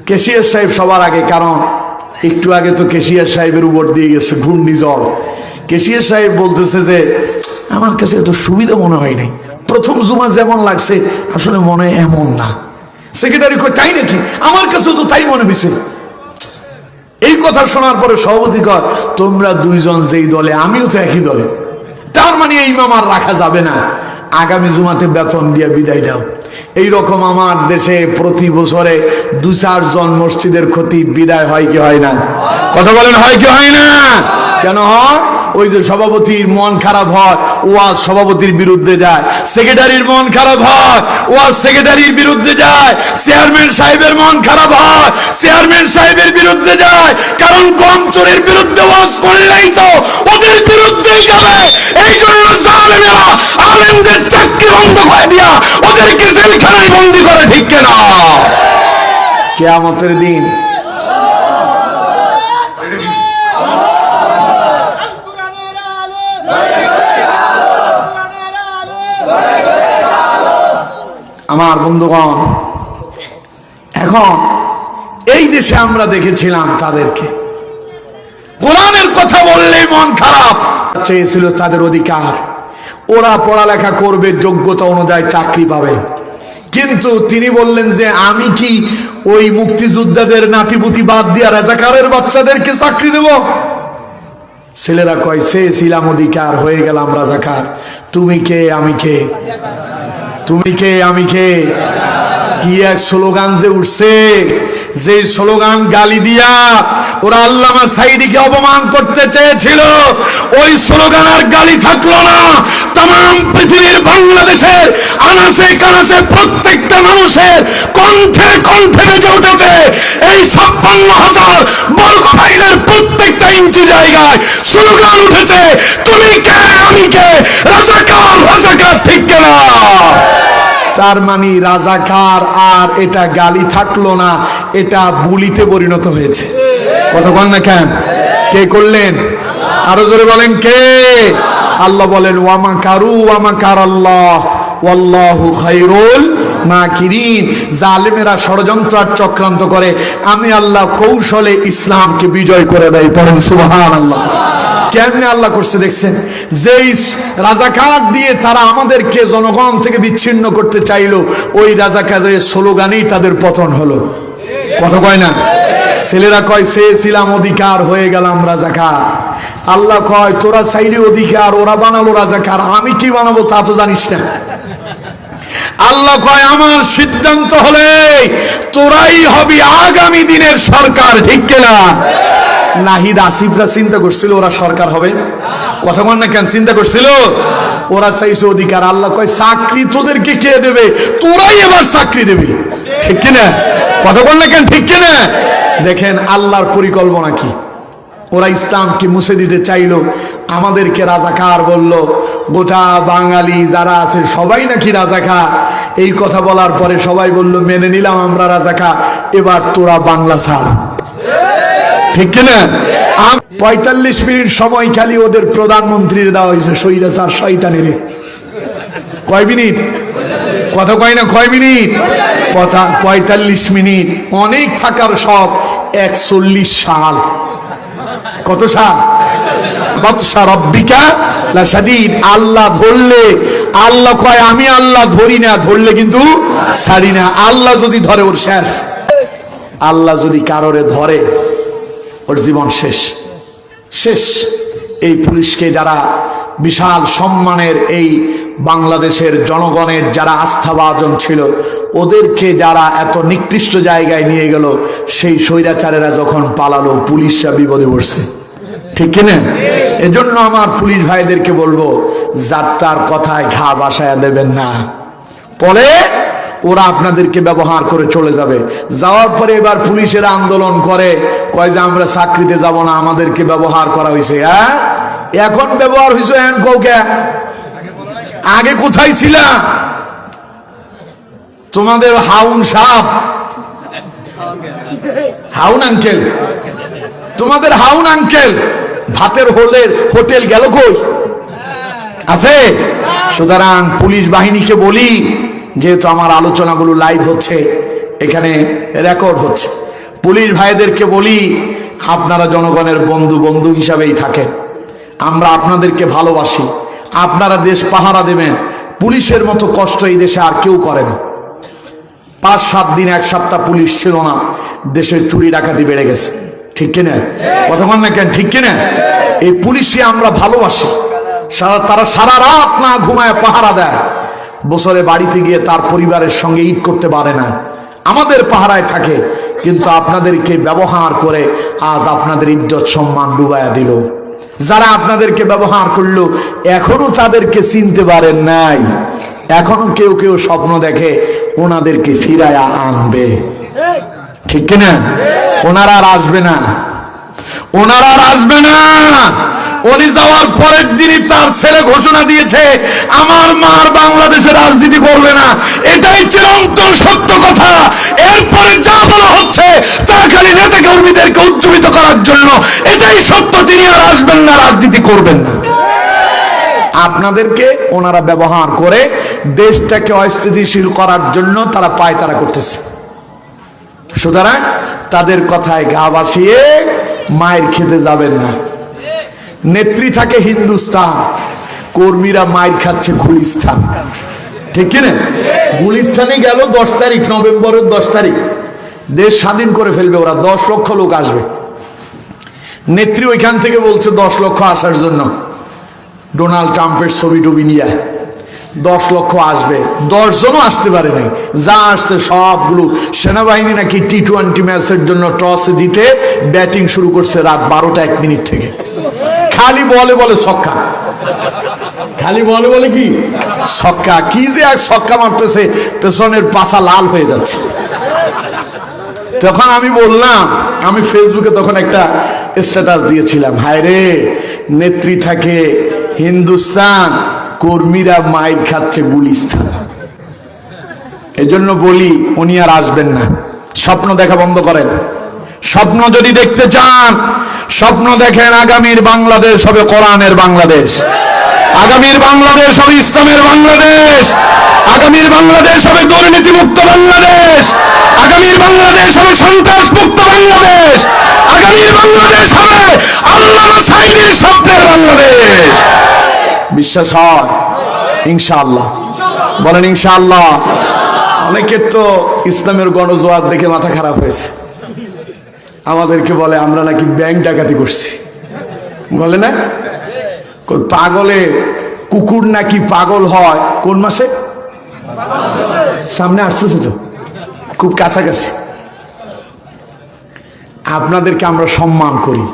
ক্যাশিয়ার সাহেব সবার আগে, কারণ একটু আগে তো ক্যাশিয়ার সাহেবের উপর দিয়ে গেছে ঘূর্ণিঝড়। ক্যাশিয়ার সাহেব বলতেছে যে আমার কাছে এত সুবিধা মনে হয় নাই, প্রথম জুমা যেমন লাগছে আসলে মনে হয় এমন না। সেক্রেটারি কয়, তাই নাকি? আমার কাছেও তো তাই মনে হয়েছে। এই কথা শোনার পরে সভাপতি কয়, তোমরা দুইজন যেই দলে, আমিও তো একই দলে, তার মানে এই ইমাম আর রাখা যাবে না, আগামী জুমাতে বেতন দিয়ে বিদায় দাও। এইরকম আমার দেশে প্রতি বছরে 2-4 জন মসজিদের খতিব বিদায় হয় কি হয় না? কথা বলেন, হয় কি হয় না? কেন হয়? ওই যে সভাপতির মন খারাপ হয়, ওয়াজ সভাপতির বিরুদ্ধে যায়, সেক্রেটারির মন খারাপ হয়, ওয়াজ সেক্রেটারির বিরুদ্ধে যায়, চেয়ারম্যান সাহেবের মন খারাপ হয়, চেয়ারম্যান সাহেবের বিরুদ্ধে যায়, কারণ গম চোরের বিরুদ্ধে ওয়াজ করলেই তো ওদের বিরুদ্ধেই যাবে। এই জন্য জালেমেরা আলেমদের চাকরি বন্ধ করে দিয়া ওদেরকে জেলখানায় বন্দী করে, ঠিক কিনা? কিয়ামতের দিন আমার বন্ধুগণ, এখন এই দেশে আমরা দেখেছিলাম তাদেরকে কোরআনের কথা বললেই মন খারাপ, চেয়েছিল তাদের অধিকার, ওরা পড়ালেখা করবে, যোগ্যতা অনুযায়ী চাকরি পাবে, কিন্তু তিনি বললেন যে আমি কি ওই মুক্তিযোদ্ধাদের নাতিপুতি বাদ দিয়া রাজাকারের বাচ্চাদেরকে চাকরি দেব? ছেলেরা কয় চেয়েছিলাম অধিকার, হয়ে গেলাম রাজাকার। তুমি কে আমি কে? তুমি কে আমি কে? কি এক স্লোগান যে উঠছে, যে স্লোগান গালি দিয়া ওরা আল্লামা সাঈদীকে অপমান করতে চেয়েছিল, ওই স্লোগান আর গালি থাকলো না। তাম পৃথিবীর বাংলাদেশের আনাচে কানাচে প্রত্যেকটা মানুষের কণ্ঠে কণ্ঠে বেজে উঠেছে। এই 56,000 বর্গ মাইলের প্রত্যেকটা ইঞ্চি জায়গায় স্লোগান উঠেছে, তুমি কে আমি কে, রাজাকার রাজাকার, ঠিক কিনা? তার মানে রাজাকার আর এটা গালি থাকলো না, এটা বুলিতে পরিণত হয়েছে। কতক্ষণ না কেন? কে করলেন? আরো জোরে বলেন কে? আল্লাহ বলেন ওয়ামা কারু ওয়ামা কারাল্লাহ ওয়াল্লাহু খায়রুল মাকিরিন। জালেমেরা ষড়যন্ত্র আর চক্রান্ত করে, আমি আল্লাহ কৌশলে ইসলামকে বিজয় করে দেয়। পড়েন সুবহানাল্লাহ। কেমনে আল্লাহ করছে দেখছেন? যেই রাজাকার দিয়ে তারা আমাদেরকে জনগণ থেকে বিচ্ছিন্ন করতে চাইলো, ওই রাজাকারের স্লোগানেই তাদের পতন হলো। কথা কয় না? ছেলেরা কয় চেয়েছিলাম অধিকার, হয়ে গেলাম রাজাকার। আল্লাহ কয় তোরা চাইলে অধিকার, ওরা বানালো রাজাকার, আমি কি বানাবো তা তো জানিস না। আল্লাহ কয় আমার সিদ্ধান্ত হলে তোরাই হবি আগামী দিনের সরকার, ঠিক কিনা? নাহিদ আসিফরা চিন্তা করছিল ওরা সরকার হবে? কথা বল না কেন? চিন্তা করছিল, ওরা চাইছে অধিকার। আল্লাহ কয় চাকরি তোদেরকে কে দেবে? তোরাই এবার চাকরি দেবে, ঠিক কিনা? কথা বল না কেন? ঠিক কিনা? দেখেন আল্লাহর পরিকল্পনা কি। ওরা ইসলামকে মুছে দিতে চাইলো, আমাদেরকে রাজাকার বলল। গোটা বাঙালি যারা আছে সবাই নাকি রাজাকার। এই কথা বলার পরে সবাই বলল মেনে নিলাম আমরা রাজাকার, এবার তোরা বাংলা ছাড়, ঠিক কিনা? 45 মিনিট সময় খালি ওদের প্রধানমন্ত্রীর দেওয়া হয়েছে, স্বৈরাচার শয়তানেরে। কয় মিনিট? কথা কয় না? কয় মিনিট? 45 মিনিট। অনেক থাকার শখ 41 সাল। কত সাল? বাতশা রব্বিকা লাশাদীদ। আল্লাহ ধরলে, আল্লাহ কয় আমি আল্লাহ ধরি না, ধরলে কিন্তু ছাড়ি না। আল্লাহ যদি ধরে ওর শেষ। আল্লাহ যদি কারোরে ধরে ওর জীবন শেষ, শেষ। এই পুলিশকে যারা বিশাল সম্মানের, এই বাংলাদেশের জনগণের যারা আস্থাভাজন ছিল, ওদেরকে যারা এত নিকৃষ্ট জায়গায় নিয়ে গেল, সেই স্বৈরাচারেরা যখন পালালো, পুলিশরা বিপদে পড়ছে, ঠিক কিনা? এজন্য আমার পুলিশ ভাইদেরকে বলবো, যাত্রার কথায় ঘা বাসায় দেবেন না। পরে ওরা আপনাদেরকে ব্যবহার করে চলে যাবে। যাওয়ার পরে এবার পুলিশেরা আন্দোলন করে, কয় যে আমরা চাকরিতে যাব না, আমাদেরকে ব্যবহার করা হয়েছে। হ্যাঁ, এখন ব্যবহার হয়েছে, এখন কৌকে আগে কোথায় ছিলা? তোমাদের হাউন সাপ, হাউন আঙ্কেল, তোমাদের হাউন আঙ্কেল ভাতের হোটেল গেল কই? আছে? সুতরাং পুলিশ বাহিনীকে বলি, যেহেতু আমার আলোচনাগুলো লাইভ হচ্ছে, এখানে রেকর্ড হচ্ছে, পুলিশ ভাইদেরকে বলি আপনারা জনগণের বন্ধু, বন্ধু হিসাবেই থাকেন। আমরা আপনাদেরকে ভালোবাসি, আপনারা দেশ পাহারা দেবেন। পুলিশের মতো কষ্ট এই দেশে আর কেউ করে না। 5-7 দিন, 1 সপ্তাহ পুলিশ ছিল না, দেশের চুরি ডাকাতি বেড়ে গেছে, ঠিক কিনা? কতক্ষণ না কেন? ঠিক কিনা? এই পুলিশে আমরা ভালোবাসি। তারা সারা রাত না ঘুমায় পাহারা দেয়, বছরে বাড়িতে গিয়ে তার পরিবারের সঙ্গে ঈদ করতে পারে না, আমাদের পাহারায় থাকে। কিন্তু আপনাদেরকে ব্যবহার করে আজ আপনাদের ইজ্জত সম্মান ডুবাইয়া দিল। যারা আপনাদেরকে ব্যবহার করলো, এখনো তাদেরকে চিনতে পারেন নাই। এখনো কেউ কেউ স্বপ্ন দেখে ওনাদেরকে ফিরায়া আনবে, ঠিক কিনা? ওনারা আর আসবে না, ওনারা আর আসবে না। উনি যাওয়ার পরের দিনই তার ছেলে ঘোষণা দিয়েছে, আমার মার বাংলাদেশে রাজনীতি করবে না। এটাই চিরন্তন সত্য কথা। এরপরে যা বলা হচ্ছে তা খালি নেতা কর্মীদেরকে উজ্জীবিত করার জন্য। এটাই সত্য, তিনি আর আসবেন না, রাজনীতি করবেন না। আপনাদেরকে ওনারা ব্যবহার করে দেশটাকে অস্থিতিশীল করার জন্য তারা পায়তারা করতেছে। সুতরাং তাদের কথায় গা ভাসিয়ে মায়ের খেতে যাবেন না। নেত্রী থাকে হিন্দুস্তান, কর্মীরা মায়ের খাচ্ছে গুলিস্তান। ঠিক কিনা? গুলিস্তানে গেল 10 তারিখ, নভেম্বরের 10 তারিখ, দেশ স্বাধীন করে ফেলবে ওরা, 10 লক্ষ লোক আসবে। নেত্রী ওইখান থেকে বলছে 10 লক্ষ আসার জন্য, ডোনাল্ড ট্রাম্পের ছবি টবি নিয়ে 10 লক্ষ আসবে। 10 জনও আসতে পারে নাই, যা আসছে সবগুলো সেনাবাহিনী নাকি T20 ম্যাচের জন্য টস জিতে ব্যাটিং শুরু করছে রাত 12টা 1 মিনিট থেকে। খালি বলে বলে ছক্কা, খালি বলে বলে কি ছক্কা, কি যে এক ছক্কা মারতেছে, পেছনের পাছা লাল হয়ে যাচ্ছে। তখন আমি বললাম, আমি ফেসবুকে তখন একটা স্ট্যাটাস দিয়েছিলাম, হায় রে, নেত্রী থাকে হিন্দুস্তান, কর্মীরা মাইর খাচ্ছে গুলিস্তান। এজন্য বলি উনি আর আসবেন না, স্বপ্ন দেখা বন্ধ করেন। স্বপ্ন যদি দেখতে চান, স্বপ্ন দেখেন আগামীর বাংলাদেশ হবে কোরআনের বাংলাদেশ, আগামীর বাংলাদেশ হবে ইসলামের বাংলাদেশ, আগামীর বাংলাদেশ হবে দুর্নীতি মুক্ত বাংলাদেশ, আগামীর বাংলাদেশ হবে সন্ত্রাস মুক্ত বাংলাদেশ, আগামীর বাংলাদেশ হবে আল্লামা সাঈদীর স্বপ্নের বাংলাদেশ। বিশ্বাস হয়? ইনশাআল্লাহ বলেন ইনশাআল্লাহ। অনেকের তো ইসলামের গণজোয়ার দেখে মাথা খারাপ হয়েছে, আমাদেরকে বলে আমরা নাকি ব্যাংক ডাকাতি করছি, বলে না? পাগলে কুকুর নাকি পাগল হয় কোন মাসে? সামনে আসতেছে তো, খুব কাছাকাছি। আপনাদেরকে আমরা সম্মান করি,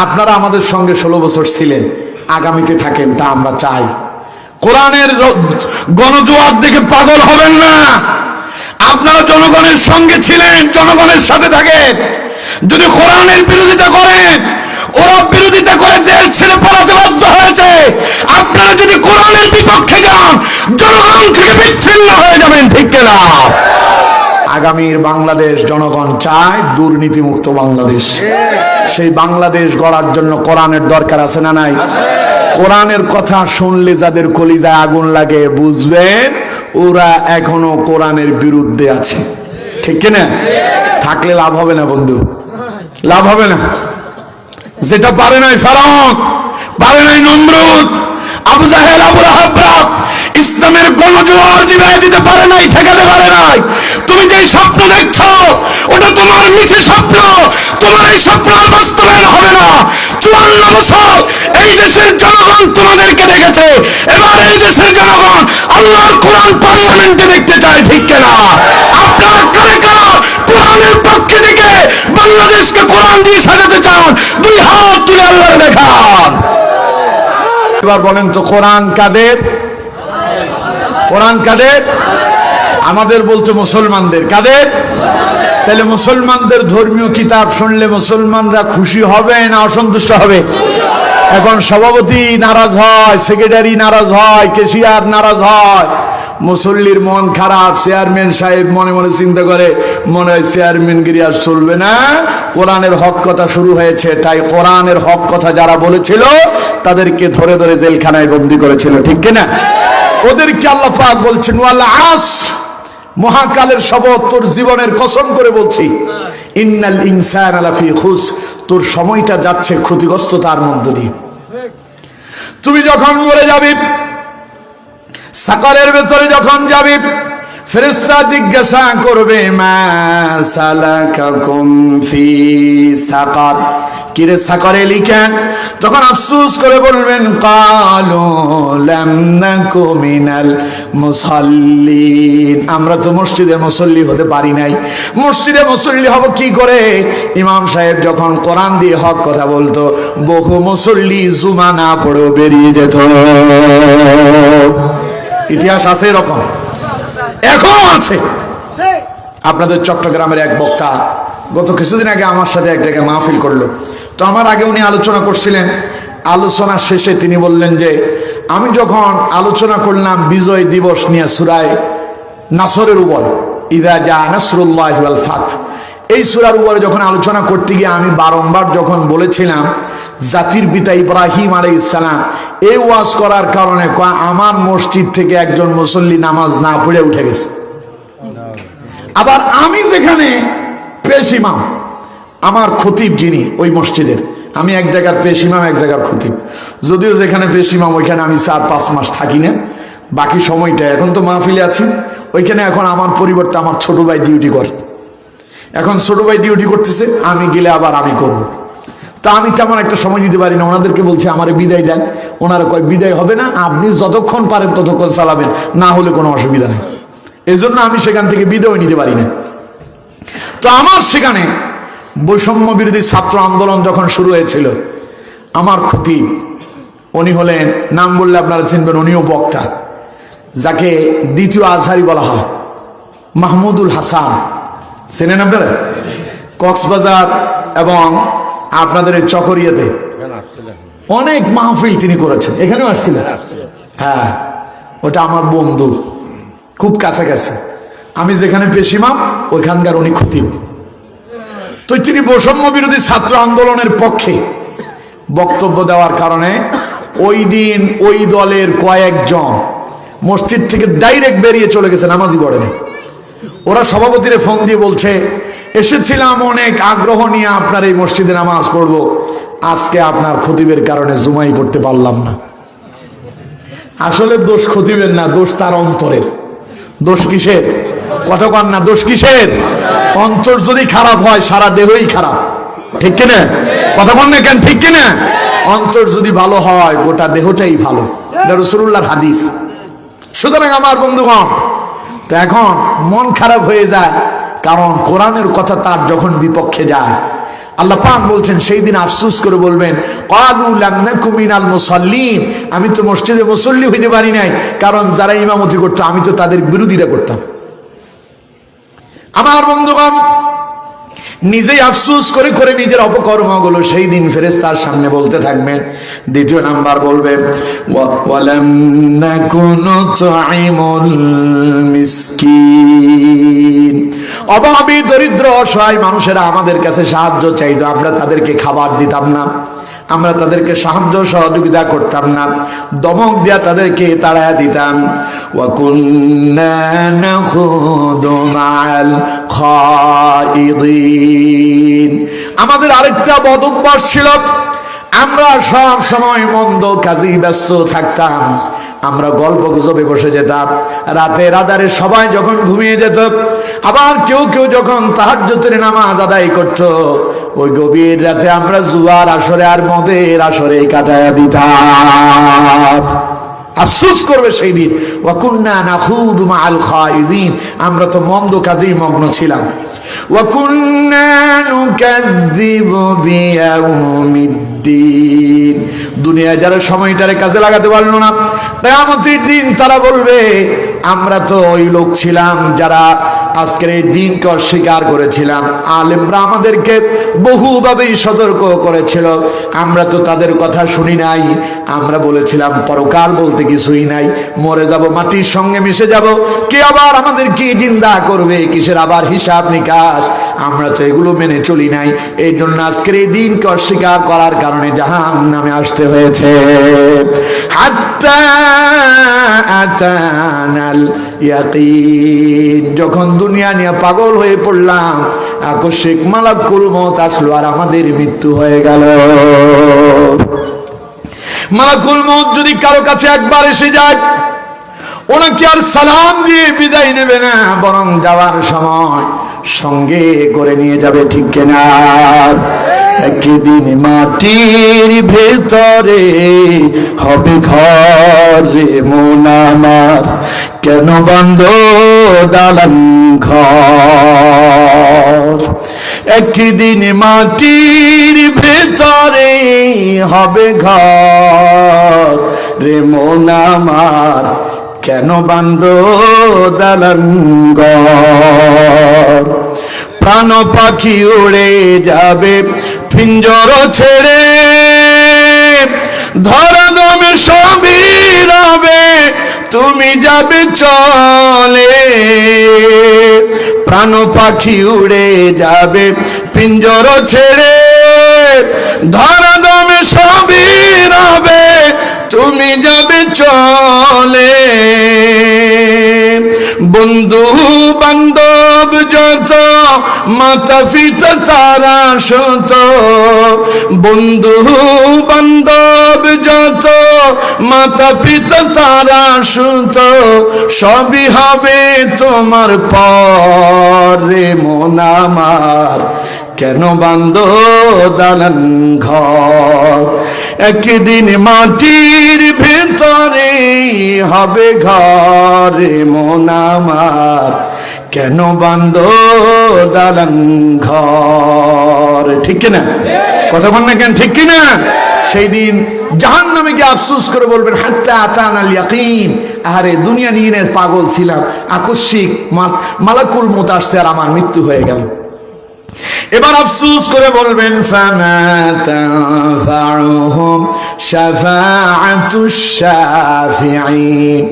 আপনারা আমাদের সঙ্গে 16 বছর ছিলেন, আগামীতে থাকেন তা আমরা চাই। কোরআনের গণজোয়ার দেখে পাগল হবেন না। আপনারা জনগণের সঙ্গে ছিলেন, জনগণের সাথে থাকেন। যদি কোরআনের বিরোধিতা করেন, ওরা বিরোধিতা করে দেশ ছেড়ে পালাতে বাধ্য হয়েছে। আপনারা যদি কোরআনের বিপক্ষে যান, জনগণ থেকে বিচ্ছিন্ন হয়ে যাবেন, ঠিক কিনা? আগামীর বাংলাদেশ জনগণ চায় দুর্নীতি মুক্ত বাংলাদেশ। সেই বাংলাদেশ গড়ার জন্য কোরআনের দরকার আছে না নাই? কোরআনের কথা শুনলে যাদের কলিজায় আগুন লাগে, বুঝবেন ওরা এখনো কোরআনের বিরুদ্ধে আছে, ঠিক কিনা? থাকলে লাভ হবে না বন্ধু, লাভ হবে না। যেটা পারে নাই ফেরাউন, পারে নাই নমরুদ, আবু জাহেল, আবু লাহাবরা ইসলামের গণজোয়ার নিভাই দিতে পারে নাই, ঠেকাতে পারে নাই। তুমি যে স্বপ্ন দেখছো ওটা তোমার মিছে স্বপ্ন, তোমার এই স্বপ্ন বাস্তবায়ন হবে না। 54 বছর এই দেশের জনগণ তোমাদেরকে দেখেছে, এবার এই দেশের জনগণ আল্লাহর কোরআন পার্লামেন্টে দেখতে চায়, ঠিক কিনা? আপনারা কারে কারা কোরআনের পক্ষে থেকে বাংলাদেশকে কোরআন দিয়ে সাজাতে চান? 2 হাত তুলে আল্লাহর দেখান। এবার বলেন তো কোরআন কাদের? কোরআন কাদের? আমাদের বলতে মুসলমানদের। কাদের? তাহলে মুসলমানদের ধর্মীয় কিতাব শুনলে মুসলমানরা খুশি হবে না অসন্তুষ্ট হবে? এখন সভাপতি নারাজ হয়, সেক্রেটারি নারাজ হয়, ক্যাশিয়ার নারাজ হয়, মুসল্লির মন খারাপ, চেয়ারম্যান সাহেব মনে মনে চিন্তা করে, মনে হয় চেয়ারম্যানগিরি আর চলবে না, কোরআনের হক কথা শুরু হয়েছে। তাই কোরআনের হক কথা যারা বলেছিল তাদেরকে ধরে ধরে জেলখানায় বন্দী করেছিল, ঠিক কিনা? ওদেরকে আল্লাহ পাক বলছেন ওয়াল আসর, মহাকালের শপথ, তোর জীবনের কসম করে বলছি, ইন্নাল ইনসানা লাফি খুসর, তোর সময়টা যাচ্ছে ক্ষতিগ্রস্ততার মধ্য দিয়ে। তুমি যখন মরে যাবি, সাকারের ভেতরে যখন যাবি, ফেরেশতা জিজ্ঞাসা করবে মা সালাকাকুম ফি সাকার, কিরে সাকারে লিখেন? তখন আফসোস করে বলবেন ক্বালু লাম নাকু মিনাল মুসাল্লিন, আমরা তো মসজিদে মুসল্লি হতে পারি নাই। মসজিদে মুসল্লি হব কি করে? ইমাম সাহেব যখন কোরআন দিয়ে হক কথা বলতো, বহু মুসল্লি জুমা না পড়েও বেরিয়ে যেত। ইতিহাস আছে এরকম, এখনো আছে। আপনাদের চট্টগ্রামের এক বক্তা গত কিছুদিন আগে আমার সাথে এক জায়গায় মাহফিল করলো। তো আমার আগে উনি আলোচনা করছিলেন, আলোচনা শেষে তিনি বললেন যে আমি যখন আলোচনা করলাম বিজয় দিবস নিয়ে সূরা নাসরের উপর, ইযা জা নাসরুল্লাহি ওয়াল ফাত, এই সূরার উপরে যখন আলোচনা করতে গিয়ে আমি বারংবার যখন বলেছিলাম জাতির পিতা ইব্রাহিম আলাইহিস সালাম, এই ওয়াজ করার কারণে আমার মসজিদ থেকে একজন মুসল্লি নামাজ না পড়ে উঠে গেছে। আবার আমি যেখানে পেশ ইমাম, আমার খতিব যিনি ওই মসজিদের, আমি এক জায়গার পেশ ইমাম, এক জায়গার খতিব, যদিও যেখানে পেশ ইমাম ওইখানে আমি 4-5 মাস থাকি না, বাকি সময়টা এখন তো মাহফিলে আছি, ওইখানে এখন আমার পরিবর্তে আমার ছোট ভাই ডিউটি করে। এখন ছোট ভাই ডিউটি করতেছে, আমি গেলে আবার আমি করব। তা আমি তেমন একটা সময় দিতে পারি না। ওনাদেরকে বলছে আমারে বিদায় দেন। ওনারা কয় বিদায় হবে না, আপনি যতক্ষণ পারেন ততক্ষণ চালাবেন, না হলে কোনো অসুবিধা নেই। এই জন্য আমি সেখান থেকে বিদায় নিতে পারি না। তো আমার সেখানে বৈষম্য বিরোধী ছাত্র আন্দোলন যখন শুরু হয়েছিল, আমার খতিব, উনি হলেন, নাম বললে আপনারা চিনবেন, উনিও বক্তা, যাকে দ্বিতীয় আজহারি বলা হয়, মাহমুদুল হাসান। চেনেন আপনারা? কক্সবাজার এবং আপনাদের এই চকরিয়াতে অনেক মাহফিল তিনি করেছেন, এখানেও আসছিলেন। হ্যাঁ, ওটা আমার বন্ধু, খুব কাছাকাছি। আমি যেখানে পেশিমাম ওইখানকার উনি খতিব। তো তিনি বৈষম্য বিরোধী ছাত্র আন্দোলনের পক্ষে বক্তব্য দেওয়ার কারণে ওই দিন ওই দলের কয়েকজন মসজিদ থেকে ডাইরেক্ট বেরিয়ে চলে গেছে, নামাজই পড়েনি। ওরা সভাপতিরে ফোন দিয়ে বলছে, এসেছিলাম অনেক আগ্রহ নিয়ে আপনার এই মসজিদে নামাজ পড়বো, আজকে আপনার খতিবের কারণে জুমাই পড়তে পারলাম না। আসলে দোষ খতিবের না, দোষ তার অন্তরের। দোষ কিসের? কথা কন না, দোষ কিসের? অন্তর যদি খারাপ হয় সারা দেহই খারাপ, ঠিক কিনা? কথা কন না কেন, ঠিক কিনা? অন্তর যদি ভালো হয় গোটা দেহটাই ভালো, এটা রাসূলুল্লাহর হাদিস। সুতরাং আমার বন্ধুগণ, তো এখন মন খারাপ হয়ে যায়, কারণ কোরআনের কথা তার যখন বিপক্ষে যায়, আল্লাহ পাক বলছেন সেই দিন আফসোস করে বলবেন, ক্বালু লাম নাকু মিনাল মুসাল্লিন, আমি তো মসজিদে মুসল্লি হইতে পারি নাই, কারণ যারা ইমামতি করতো আমি তো তাদের বিরোধিতা করতাম। আমার বন্ধুগণ, নিজেই আফসোস করে করে নিজের অপকর্মগুলো সেই দিন ফেরেশতার সামনে বলতে থাকবেন। দ্বিতীয় নাম্বার বলবে, ওয়ালাম নাকুনু তুইমুল মিসকিন, অভাবী দরিদ্র অসহায় মানুষেরা আমাদের কাছে সাহায্য চাইতো, আমরা তাদেরকে খাবার দিতাম না, আমরা তাদেরকে সাহায্য সহযোগিতা করতাম না, দমক দিয়া তাদেরকে তাড়ায়া দিতাম। ওয়া কুন্না নাখুদু মাআল খাইদিন, আমাদের আরেকটা বদ অভ্যাস ছিল, আমরা সব সময় মন্দ কাজে ব্যস্ত থাকতাম। আমরা গল্প গুজবে বসে যেতাম, রাতের আধারে সবাই যখন ঘুমিয়ে যেত, আবার কেউ কেউ যখন তাহাজ্জুদের নামাজ আদায় করত, ওই গভীর রাতে আমরা জুয়ার আসরে আর মদের আসরে কাটায়া দিতাম। আফসোস করবে সেই দিন, ওয়া কুন্না নাখুদু মাআল খাইদিন, আমরা তো মন্দ কাজেই মগ্ন ছিলাম। ওয়া কুন্না নুকাযযিবু বিয়াউমিদ্দিন, দুনিয়ায় যারা সময়টারে কাজে লাগাতে পারলো না, কিয়ামতের দিন তারা বলবে, আমরা তো ওই লোক ছিলাম যারা আজকের এই দিনকে অস্বীকার করেছিলাম। আলেমরা আমাদেরকে বহুভাবেই সতর্ক করেছিল, আমরা তো তাদের কথা শুনি নাই। আমরা বলেছিলাম পরকাল বলতে কিছুই নাই, মরে যাব, মাটির সঙ্গে মিশে যাব, কে আবার আমাদের কি জিন্দা করবে, কিসের আবার হিসাব নিকাশ, আমরা তো এগুলো মেনে চলি নাই। এই জন্য আজকের এই দিনকে অস্বীকার করার কারণে জাহান্নামে আসতে হয়েছে। হাত্তা আতানাল ইয়াকিন, যখন দুনিয়া নিয়ে পাগল হয়ে পড়লাম, আকস্মিক মালাকুল মউত আসলো আর আমাদের মৃত্যু হয়ে গেল। মালাকুল মউত যদি কারো কাছে একবার এসে যায়, ওনাকে আর সালাম দিয়ে বিদায় নেবে না, বরং যাওয়ার সময় সঙ্গে করে নিয়ে যাবে, ঠিক কিনা? একদিন মাটির ভেতরে হবে ঘর রে মন আমার, কেন বাঁধো দালান ঘর। একদিন মাটির ভেতরে হবে ঘর রে মন আমার, কেন বাঁধো দালান ঘর। প্রাণ পাখি উড়ে যাবে পিঞ্জর ছেড়ে, ধরা দমে সবই রবে, তুমি যাবে চলে। প্রাণ পাখি উড়ে যাবে পিঞ্জর ছেড়ে, ধরা দমে সবই রবে, তুমি যাবে চলে। বন্ধু বান্ধব যত মাতা পিতা তারা শত, বন্ধু বান্ধব যত, মাতা পিতা তারা শত, সবই হবে তোমার পরে। মন আমার কেন বান্ধ দালান ঘর, একদিন মাটির ভেতরে হবে ঘরে। মন আমার কেন বান্ধ দালান ঘর। ঠিক কিনা? কথা বল না কেন? ঠিক কিনা? সেই দিন জাহান্নামে গিয়ে আফসোস করে বলবেন, হাত্তা আতানাল ইয়াকিন, আরে দুনিয়া নিয়ে পাগল ছিলাম, আকস্মিক মালাকুল মউত আসছে আর আমার মৃত্যু হয়ে গেল। এবার আফসোস করে বলবেন, ফামা তানফাউহুম শাফাআতুশ শাফিঈন,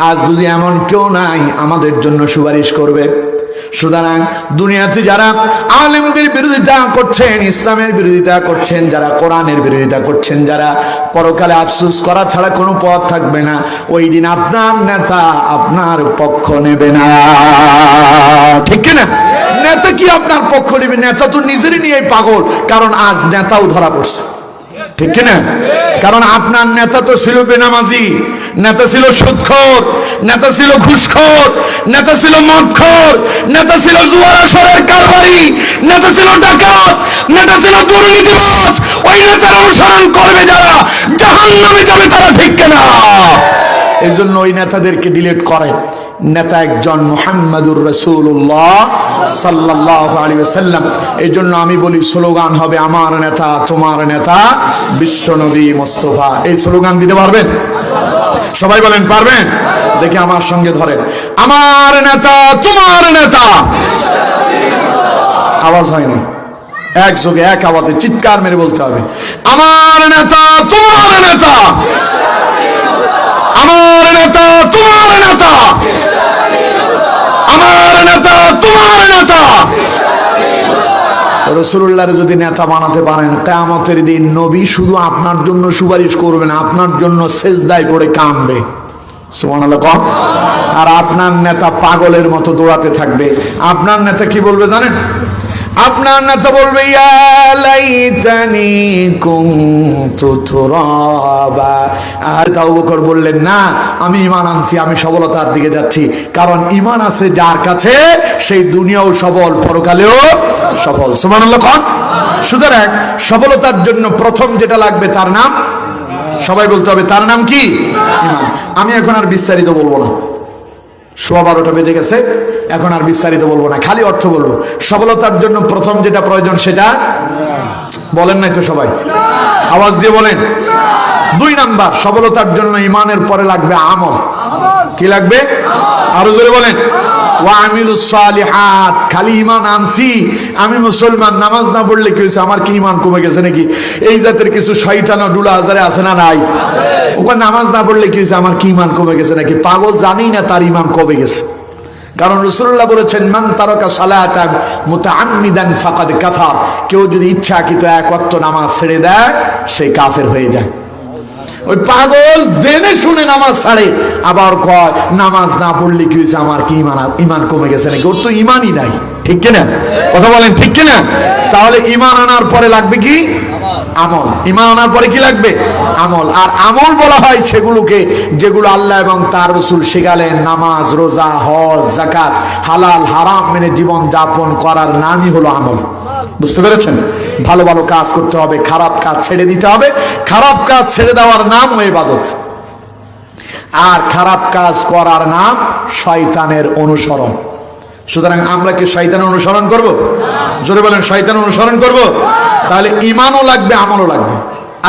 আজ বুঝি এমন কেউ নাই আমাদের জন্য সুপারিশ করবে। সুতরাং দুনিয়াতে যারা আলেমদের বিরোধিতা করছেন, ইসলামের বিরোধিতা করছেন, যারা কোরআনের বিরোধিতা করছেন, যারা পরকালে আফসোস করা ছাড়া কোনো পথ থাকবে না, ওই দিন আপনার নেতা আপনার পক্ষ নেবে না। ঠিক কিনা? নেতা কি আপনার পক্ষ নেবে? নেতা তো নিজেরই নিয়ে পাগল, কারণ আজ নেতাও ধরা পড়ছে। ঠিক কিনা? কারণ আপনার নেতা তো ছিল বেনামাজি, নেতা ছিল সুদখোর, নেতা ছিল ঘুষখোর, নেতা ছিল মদখোর, নেতা ছিল জুয়ার আসরের কারবারি, নেতা ছিল ডাকাত, নেতা ছিল দুর্নীতিবাজ। ওই নেতার অনুসরণ করবে যারা, জাহান্নামে যাবে তারা। ঠিক কিনা? এই জন্য ওই নেতাদেরকে ডিলিট করেন। নেতা একজন মুহাম্মাদুর রাসূলুল্লাহ সাল্লাল্লাহু আলাইহি ওয়াসাল্লাম। এই জন্য আমি বলি স্লোগান হবে, আমার নেতা তোমার নেতা বিশ্বনবী মুস্তাফা। এই স্লোগান দিতে পারবেন? সবাই বলেন পারবেন? দেখি আমার সঙ্গে ধরেন, আমার নেতা তোমার নেতা। আওয়াজ হয়নি, একযোগে এক আওয়াজে চিৎকার মেরে বলতে হবে, আমার নেতা তোমার নেতা, আমার নেতা তোমার নেতা, আমার নেতা তোমার নেতা। রাসূলুল্লাহর যদি নেতা বানাতে পারেন, কিয়ামতের দিন নবী শুধু আপনার জন্য সুপারিশ করবে না, আপনার জন্য সেজদায় পড়ে কাঁদবে। সুবহানাল্লাহ। আর আপনার নেতা পাগলের মতো দৌড়াতে থাকবে। আপনার নেতা কি বলবে জানেন? আপনার নেতা বলবে, ইয়া লাইতানি কুনতু তুরাবা। আর আবু বকর বললেন, না, আমি ঈমান আনছি, আমি সফলতার দিকে যাচ্ছি। কারণ ঈমান আছে যার কাছে, সেই দুনিয়াও সফল, পরকালেও সফল। সুবহানাল্লাহ। সুতরাং সফলতার জন্য প্রথম যেটা লাগবে তার নাম, সবাই বলতে হবে, তার নাম কি? ঈমান। আমি এখন আর বিস্তারিত বলবো না, 12:15 বেজে গেছে, এখন আর বিস্তারিত বলবো না, খালি অর্থ বলবো। সফলতার জন্য প্রথম যেটা প্রয়োজন সেটা বলেন নাই তো সবাই? আওয়াজ দিয়ে বলেন। 2 নাম্বার, সফলতার জন্য ঈমানের পরে লাগবে আমল। কি লাগবে? আরো জোরে বলেন। ওয়া আমিলুস সালিহাত। খালি ঈমান আনছি, আমি মুসলমান, নামাজ না পড়লে কি হয়েছে? আমার কি ঈমান কমে গেছে নাকি? এই জাতের কিছু শয়তান ডুলা হাজারে আছে না নাই? ওখানে নামাজ না পড়লে কি হয়েছে? আমার কি ঈমান কমে গেছে নাকি? পাগল জানি না তার ঈমান কমে গেছে। কারণ রাসূলুল্লাহ বলেছেন, মান তারাকা সালাতান মুতাআম্মিদান ফাকাদ কাফার। কেউ যদি ইচ্ছাকৃত এক ওয়াক্ত নামাজ ছেড়ে দেয়, সে কাফের হয়ে যায়। ওই পাগল জেনে শুনে নামাজ ছাড়ে, আবার কয় নামাজ না পড়লে কি হয়েছে? আমার কি ঈমান কমে গেছে নাকি? ওর তো ঈমানই নাই। ঠিক কিনা? কথা বলেন, ঠিক কিনা? তাহলে ঈমান আনার পরে লাগবে কি? আমল। ঈমান আনার পরে কি লাগবে? আমল। আর আমল বলা হয় সেগুলোকে যেগুলো আল্লাহ এবং তার রাসূল শিখালেন। নামাজ, রোজা, হজ, যাকাত, হালাল হারাম মেনে জীবন যাপন করার নামই হলো আমল। বুঝতে পেরেছেন? ভালো ভালো কাজ করতে হবে, খারাপ কাজ ছেড়ে দিতে হবে। খারাপ কাজ ছেড়ে দেওয়ার নাম ইবাদত, আর খারাপ কাজ করার নাম শয়তানের অনুসরণ। সুতরাং আমরা কি শয়তানের অনুসরণ করব? জোরে বলেন, শয়তানের অনুসরণ করব? তাহলে ঈমানও লাগবে, আমলও লাগবে।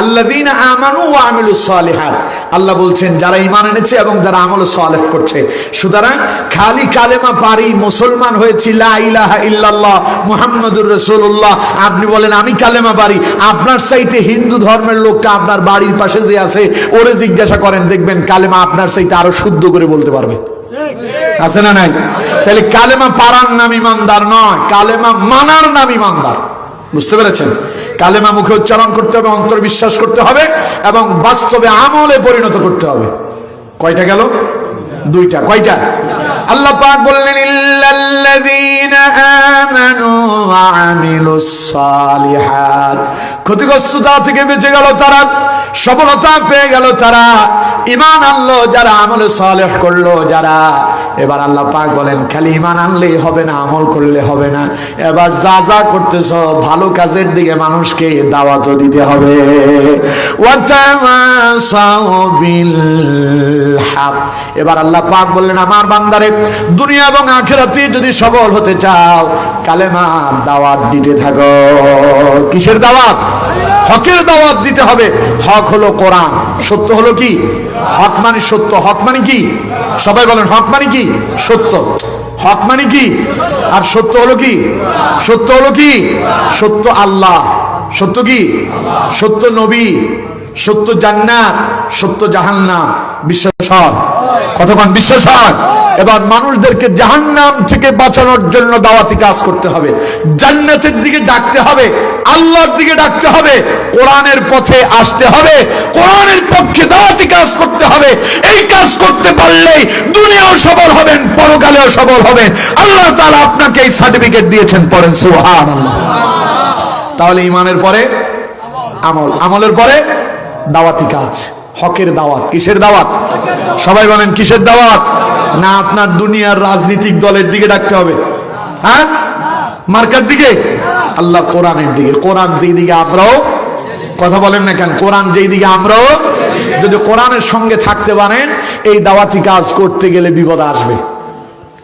আল্লাযীনা আমানু ওয়া আমিলুস সালিহাত। আল্লাহ বলছেন যারা ঈমান এনেছে এবং যারা আমল সালেহ করছে। সুতরাং খালি কালেমা পারি, মুসলমান হয়েছি, লা ইলাহা ইল্লাল্লাহ মুহাম্মাদুর রাসূলুল্লাহ, আপনি বলেন আমি কালেমা পারি, আপনার চাইতে হিন্দু ধর্মের লোকটা আপনার বাড়ির পাশে যে আছে ওরে জিজ্ঞাসা করেন, দেখবেন কালেমা আপনার চাইতে আরো শুদ্ধ করে বলতে পারবে। আছে না নাই? তাহলে কালেমা পারার নাম ইমানদার নয়, কালেমা মানার নাম ইমানদার। বুঝতে পেরেছেন? কালেমা মুখে উচ্চারণ করতে হবে, অন্তর বিশ্বাস করতে হবে এবং বাস্তবে আমলে পরিণত করতে হবে। কয়টা গেল? 2টা। কয়টা? আল্লাহ পাক বললেন, ইল্লাল্লাযীনা আমানু আমিলুস সালিহাত। ক্ষতিগ্রস্ততা থেকে বেঁচে গেল তারা, সফলতা পেয়ে গেল তারা, ঈমান আনলো যারা, আমল সালেহ করলো যারা। এবার আল্লাহ পাক বলেন খালি ঈমান আনলেই হবে না, আমল করলে হবে না, এবার যা যা করতেছ ভালো কাজের দিকে মানুষকে দাওয়াতও দিতে হবে। ওয়াতাওয়াসাউ বিল হক। এবার আল্লাহ পাক বললেন আমার বান্দারে দুনিয়া এবং আখিরাতে যদি সফল হতে চাও কালেমার দাওয়াত দিতে থাকো। কিসের দাওয়াত? হকের দাওয়াত দিতে হবে। হক হলো কোরআন, সত্য হলো কি? হক মানে সত্য। হক মানে কি? সবাই বলেন হক মানে কি? সত্য। হক মানে কি? আর সত্য হলো কি? সত্য হলো কি? সত্য আল্লাহ, সত্য কি? সত্য নবী, সত্য জান্নাত, সত্য জাহান্নাম। বিশ্বাস হয়? কতক্ষণ বিশ্বাস হয়? এবার মানুষদেরকে জাহান্নাম থেকে বাঁচানোর জন্য দাওয়াতি কাজ করতে হবে, জান্নাতের দিকে ডাকতে হবে, আল্লাহর দিকে ডাকতে হবে, কোরআনের পথে আসতে হবে, কোরআনের পক্ষে দাওয়াতি কাজ করতে হবে। এই কাজ করতে পারলেই দুনিয়াও সফল হবেন, পরকালেও সফল হবেন। আল্লাহ তাআলা আপনাকে এই সার্টিফিকেট দিয়েছেন, পড়েন সুবহানাল্লাহ। তাহলে ঈমানের পরে আমল, আমলের পরে দাওয়াতি কাজ, হকের দাওয়াত। কিসের দাওয়াত? সবাই বলেন কিসের দাওয়াত? না আপনার দুনিয়ার রাজনৈতিক দলের দিকে ডাকতে হবে, হ্যাঁ, মার্কার দিকে? আল্লাহ কোরআনের দিকে। কোরআন যেই দিকে আমরাও, কথা বলেন না কেন, কোরআন যেই দিকে আমরাও, যদি কোরআনের সঙ্গে থাকতে পারেন এই দাওয়াতি কাজ করতে গেলে বিপদ আসবে।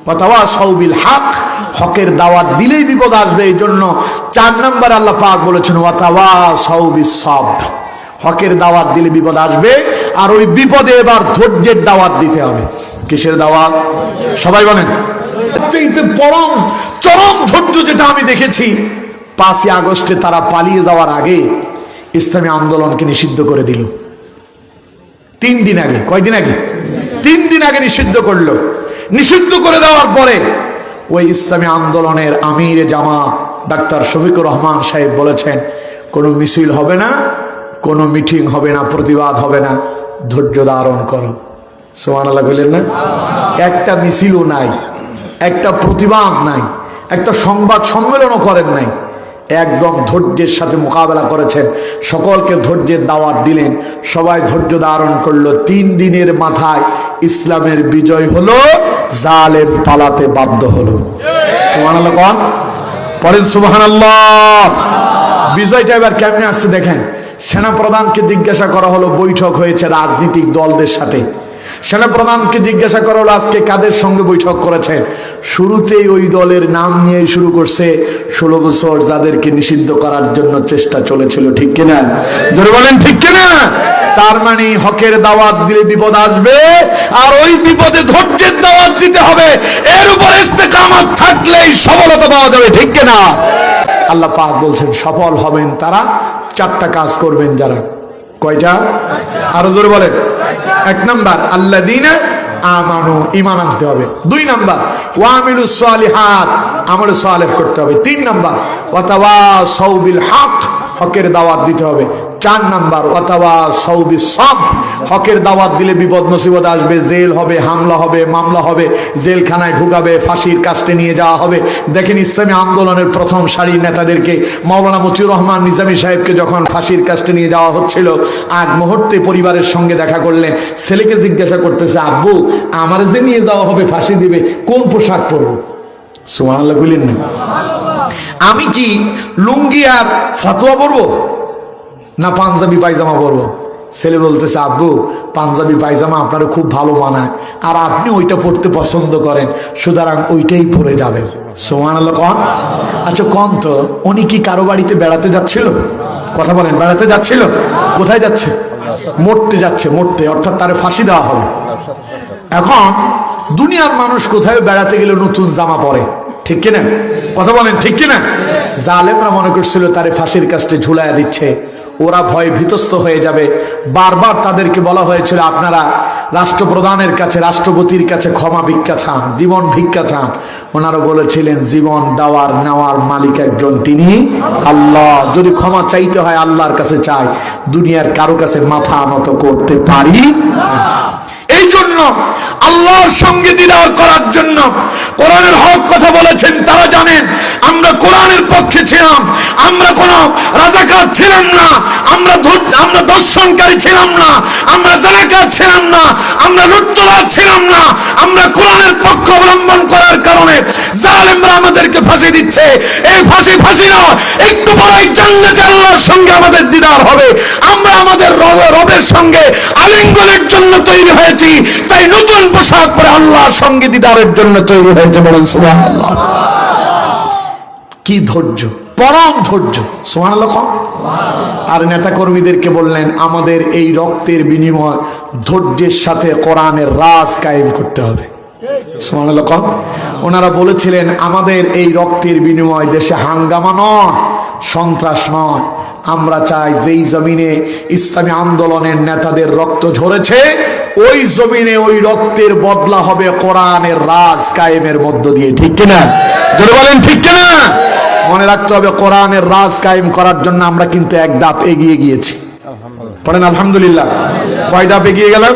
ওয়াতাওয়াসাউ বিল হক, হকের দাওয়াত দিলেই বিপদ আসবে। এই জন্য 4 নম্বর আল্লাহ পাক বলেছেন ওয়াতাওয়াসাউ বিস সাবর। হকের দাওয়াত দিলে বিপদ আসবে, আর ওই বিপদে এবার ধৈর্যের দাওয়াত দিতে হবে। কিসের দাওয়াত? সবাই বলেন। পরম চরম ধৈর্য যেটা আমি দেখেছি 5ই আগস্টে তারা পালিয়ে যাওয়ার আগে ইসলামী আন্দোলনকে নিষিদ্ধ করে দিল। 3 দিন আগে, কয়দিন আগে? 3 দিন আগে নিষিদ্ধ করলো। নিষিদ্ধ করে দেওয়ার পরে ওই ইসলামী আন্দোলনের আমির জামাত ডাক্তার শফিকুর রহমান সাহেব বলেছেন কোনো মিছিল হবে না, কোনো মিটিং হবে না, প্রতিবাদ হবে না, ধৈর্য ধারণ করো। সুবহানাল্লাহ বললেন না? একটা মিছিলও নাই, একটা প্রতিবাদ নাই, একটা সংবাদ সম্মেলনও করেন নাই, একদম ধৈর্যের সাথে মোকাবেলা করেছেন। সকলকে ধৈর্যের দাওয়াত দিলেন, সবাই ধৈর্য ধারণ করলো। 3 দিনের মাথায় ইসলামের বিজয় হলো, জালেম পালাতে বাধ্য হলো। সুবহানাল্লাহ কোন? পড়েন সুবহানাল্লাহ। বিজয়টা এবার কেমনে আসছে দেখেন। সেনাপ্রধানকে জিজ্ঞাসা করা হলো, বৈঠক হয়েছে রাজনৈতিক দলদের সাথে। সেনাপ্রধানকে জিজ্ঞাসা করা হলো আজকে কাদের সঙ্গে বৈঠক করেছে। শুরুতেই ওই দলের নাম নিয়ে শুরু করছে, 16 বছর যাদেরকে নিষিদ্ধ করার জন্য চেষ্টা চলেছিল। ঠিক কিনা? জোরে বলেন ঠিক কিনা? তার মানে হকের দাওয়াত দিলে বিপদ আসবে, আর ওই বিপদে ধৈর্যের দাওয়াত দিতে হবে। এর উপর ইস্তেকামত থাকলেই সফলতা পাওয়া যাবে। ঠিক কিনা? আল্লাহ পাক বলছেন সফল হবেন তারা 4টা কাজ করবেন যারা। কয়টা? আরো জোরে বলেন। 1 নাম্বার আল্লাযীনা আমানু, ঈমান আনতে হবে। 2 নাম্বার ওয়া আমিলুস সালিহাত, আমল সালেহ করতে হবে। 3 নাম্বার ওয়াতাওয়াসাউ বিল হক, হকের দাওয়াত দিতে হবে। 4 নাম্বার ওয়াতাওয়াসাউ বিস সাবর, হকের দাওয়াত দিলে বিপদ মুসিবত আসবে, জেল হবে, হামলা হবে, মামলা হবে, জেলখানায় ঢুকাবে, ফাঁসির কাস্টে নিয়ে যাওয়া হবে। দেখেন ইসলামী আন্দোলনের প্রথম সারির নেতাদেরকে, মাওলানা মতিউর রহমান নিজামী সাহেবকে যখন ফাঁসির কাস্টে নিয়ে যাওয়া হচ্ছিল, আগ মুহূর্তে পরিবারের সঙ্গে দেখা করলেন। ছেলেকে জিজ্ঞাসা করতেছে, আব্বু আমার যে নিয়ে যাওয়া হবে ফাঁসি দিবে, কোন পোশাক পরবো? সুবহানাল্লাহ বলেন না? আমি কি লুঙ্গি আর ফতোয়া পরবো না পাঞ্জাবি পায়জামা পরবো? ছেলে বলতেছে, আব্বু পাঞ্জাবি পায়জামা আপনারা খুব ভালো মানায়, আর আপনি ওইটা পড়তে পছন্দ করেন, সুতরাং ওইটাই পরে যাবেন। সুবহানাল্লাহ কোন? আচ্ছা কোন তো, উনি কি কারো বাড়িতে বেড়াতে যাচ্ছিল? কথা বলেন, বেড়াতে যাচ্ছিল? কোথায় যাচ্ছে? মরতে যাচ্ছে, মরতে, অর্থাৎ তারে ফাঁসি দেওয়া হবে। এখন দুনিয়ার মানুষ কোথায় বেড়াতে গেলে নতুন জামা পরে, ঠিক কিনা? কথা বলেন ঠিক কিনা? জালেমরা মনে করছিল তারে ফাঁসির কাস্টে ঝুলাইয়া দিচ্ছে, ওরা ভয় ভীতস্ত হয়ে যাবে। বারবার তাদেরকে বলা হয়েছিল আপনারা রাষ্ট্রপ্রধানের কাছে, রাষ্ট্রপতির কাছে ক্ষমা ভিক্ষা চান, জীবন ভিক্ষা চান। ওনারা বলেছিলেন জীবন দেওয়ার নেওয়ার মালিক একজন, তিনি আল্লাহ। যদি ক্ষমা চাইতে হয় আল্লাহর কাছে চাই, দুনিয়ার কারো কাছে মাথা নত করতে পারি না। এই জন্য আল্লাহর সঙ্গে দিদার করার জন্য কোরআনের হক কথা বলেছেন। তারা জানেন আমরা কোরআনের পক্ষে ছিলাম, আমরা কোন রাজাকার ছিলাম না, আমরা দর্শনকারী ছিলাম না, আমরা জানাকার ছিলাম না, আমরা লুটতরাজ ছিলাম না। আমরা কোরআনের পক্ষ অবলম্বন করার কারণে জালেমরা আমাদেরকে ফাঁসি দিচ্ছে। এই ফাঁসি না, একটু পরেই জান্নাতে আল্লাহর সঙ্গে আমাদের দিদার হবে। আমরা আমাদের রবের সঙ্গে আলিঙ্গনের জন্য তৈরি হয়েছি, তাই নতুন পোশাক পরে আল্লাহর সঙ্গে দিদারের জন্য তৈরি হয়েছে। বলেন সুবহানাল্লাহ। কি ধৈর্য, পরম ধৈর্য। সুবহানাল্লাহ। আর নেতা কর্মীদেরকে বললেন, আমাদের এই রক্তের বিনিময় ধৈর্যের সাথে কোরআনের রাজ কায়েম করতে হবে। সুবহানাল্লাহ। ওনারা বলেছিলেন, আমাদের এই রক্তের বিনিময় দেশে হাঙ্গামা নয়, সন্ত্রাস নয়। আমরা চাই যেই জমিনে ইসলামী আন্দোলনের নেতাদের রক্ত ঝরেছে, ওই জমিনে ওই রক্তের বদলা হবে কোরআনের রাজ কায়েমের মধ্য দিয়ে। ঠিক কিনা? যদি বলেন ঠিক কিনা? মনে রাখতে হবে, কোরআনের রাজ কায়েম করার জন্য আমরা কিন্তু এক ধাপ এগিয়ে গিয়েছি। পড়েন আলহামদুলিল্লাহ। কয় ধাপ এগিয়ে গেলাম?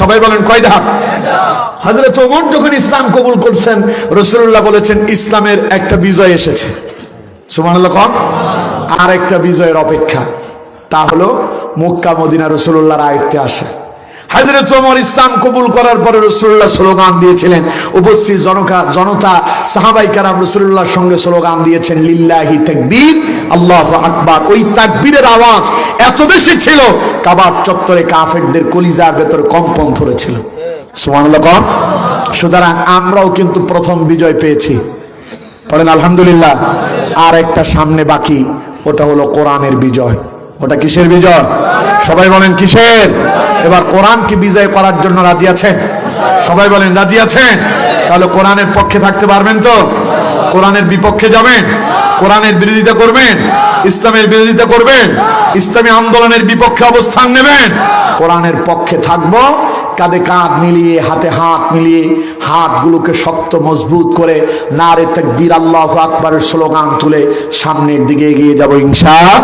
সবাই বলেন কয় ধাপ? হযরত ওমর যখন ইসলাম কবুল করছেন, রাসূলুল্লাহ বলেছেন ইসলামের একটা বিজয় এসেছে। সুবহানাল্লাহ। আর একটা বিজয়ের অপেক্ষা, তা হলো মক্কা মদিনা রাসূলুল্লাহর আয়ত্তে আসা। হযরত ওমর ইসলাম কবুল করার পরে রাসূলুল্লাহ স্লোগান দিয়েছিলেন, উপস্থিত জনতা সাহাবায়ে কেরাম রাসূলুল্লাহর সঙ্গে স্লোগান দিয়েছেন, লিল্লাহি তাকবীর, আল্লাহু আকবার। ওই তাকবীরের আওয়াজ এত বেশি ছিল, কাবা চত্বরে কাফেরদের কলিজার ভেতর কম্পন ধরেছিল। সুবহানাল্লাহ। সুতরাং আমরাও কিন্তু প্রথম বিজয় পেয়েছি। পড়েন আলহামদুলিল্লাহ। আর একটা সামনে বাকি, ওটা হলো কোরআনের বিজয়। ওটা কিসের বিজয়? সবাই বলেন কিসের? এবার কোরআন কি বিজয় করার জন্য রাজি আছেন? সবাই বলেন রাজি আছেন? তাহলে কোরআনের পক্ষে থাকতে পারবেন তো? কোরআনের বিপক্ষে যাবেন? কোরআনের বিরোধিতা করবেন? ইসলামের বিরোধিতা করবেন? ইসলামী আন্দোলনের বিপক্ষে অবস্থান নেবেন? কোরআনের পক্ষে থাকবো, কাঁধে কাঁধ মিলিয়ে, হাতে হাত মিলিয়ে, হাতগুলোকে শক্ত মজবুত করে নারে তাকবীর আল্লাহু আকবারের স্লোগান তুলে সামনের দিকে এগিয়ে যাব ইনশাআল্লাহ।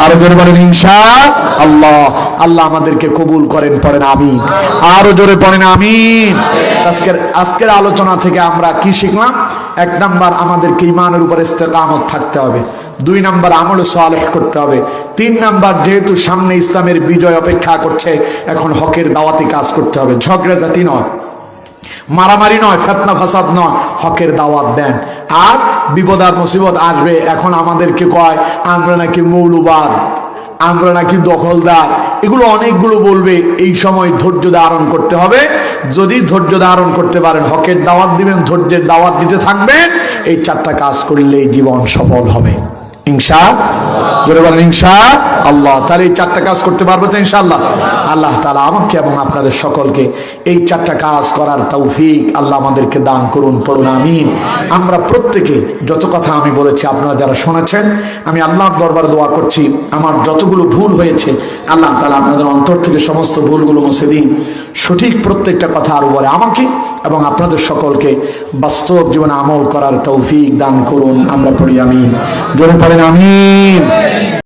আরো জোরে বলেন ইনশাআল্লাহ। আল্লাহ আমাদেরকে কবুল করেন। পড়েন আমিন। আরো জোরে পড়েন আমিন। আজকের আলোচনা থেকে আমরা কি শিখলাম? 1 নাম্বার, আমাদেরকে ঈমানের উপর ইস্তেকামত থাকতে হবে। 2 নাম্বার, আমল সালেহ করতে হবে। 3 নাম্বার, যেহেতু সামনে ইসলামের বিজয় অপেক্ষা করছে, এখন হকের দাওয়াতি কাজ করতে হবে। ঝগড়াঝাটি নয়, মারামারি নয়, ফিতনা ফাসাদ নয়, হকের দাওয়াত দেন। আর বিপদ আর মুসিবত আসবে, এখন আমাদেরকে কয় আমরা নাকি মৌলবাদ, আমরা নাকি দখলদার, এগুলো অনেকগুলো বলবে। এই সময় ধৈর্য ধারণ করতে হবে। যদি ধৈর্য ধারণ করতে পারেন, হকের দাওয়াত দিবেন, ধৈর্যের দাওয়াত দিতে থাকবেন, এই 4টা কাজ করলেই জীবন সফল হবে ইনশাআল্লাহ। ইনশাআল্লাহ। তাহলে এই 4টা কাজ করতে পারবো তো ইনশাআল্লাহ? আল্লাহ তাআলা আমাকে এবং আপনাদের সকলকে এই 4টা কাজ করার তৌফিক আল্লাহ আমাদেরকে দান করুন। পড়ুন আমিন। আমরা প্রত্যেকে, যত কথা আমি বলেছি আপনারা যারা শুনেছেন, আমি আল্লাহর দরবারে দোয়া করছি, আমার যতগুলো ভুল হয়েছে আল্লাহ তাআলা আপনাদের অন্তর থেকে সমস্ত ভুলগুলো মুছে দিন। সঠিক প্রত্যেকটা কথা আর বলে আমাকে এবং আপনাদের সকলকে বাস্তব জীবনে আমল করার তৌফিক দান করুন। আমরা পড়ি আমিন। জোরে পড়েন আমিন।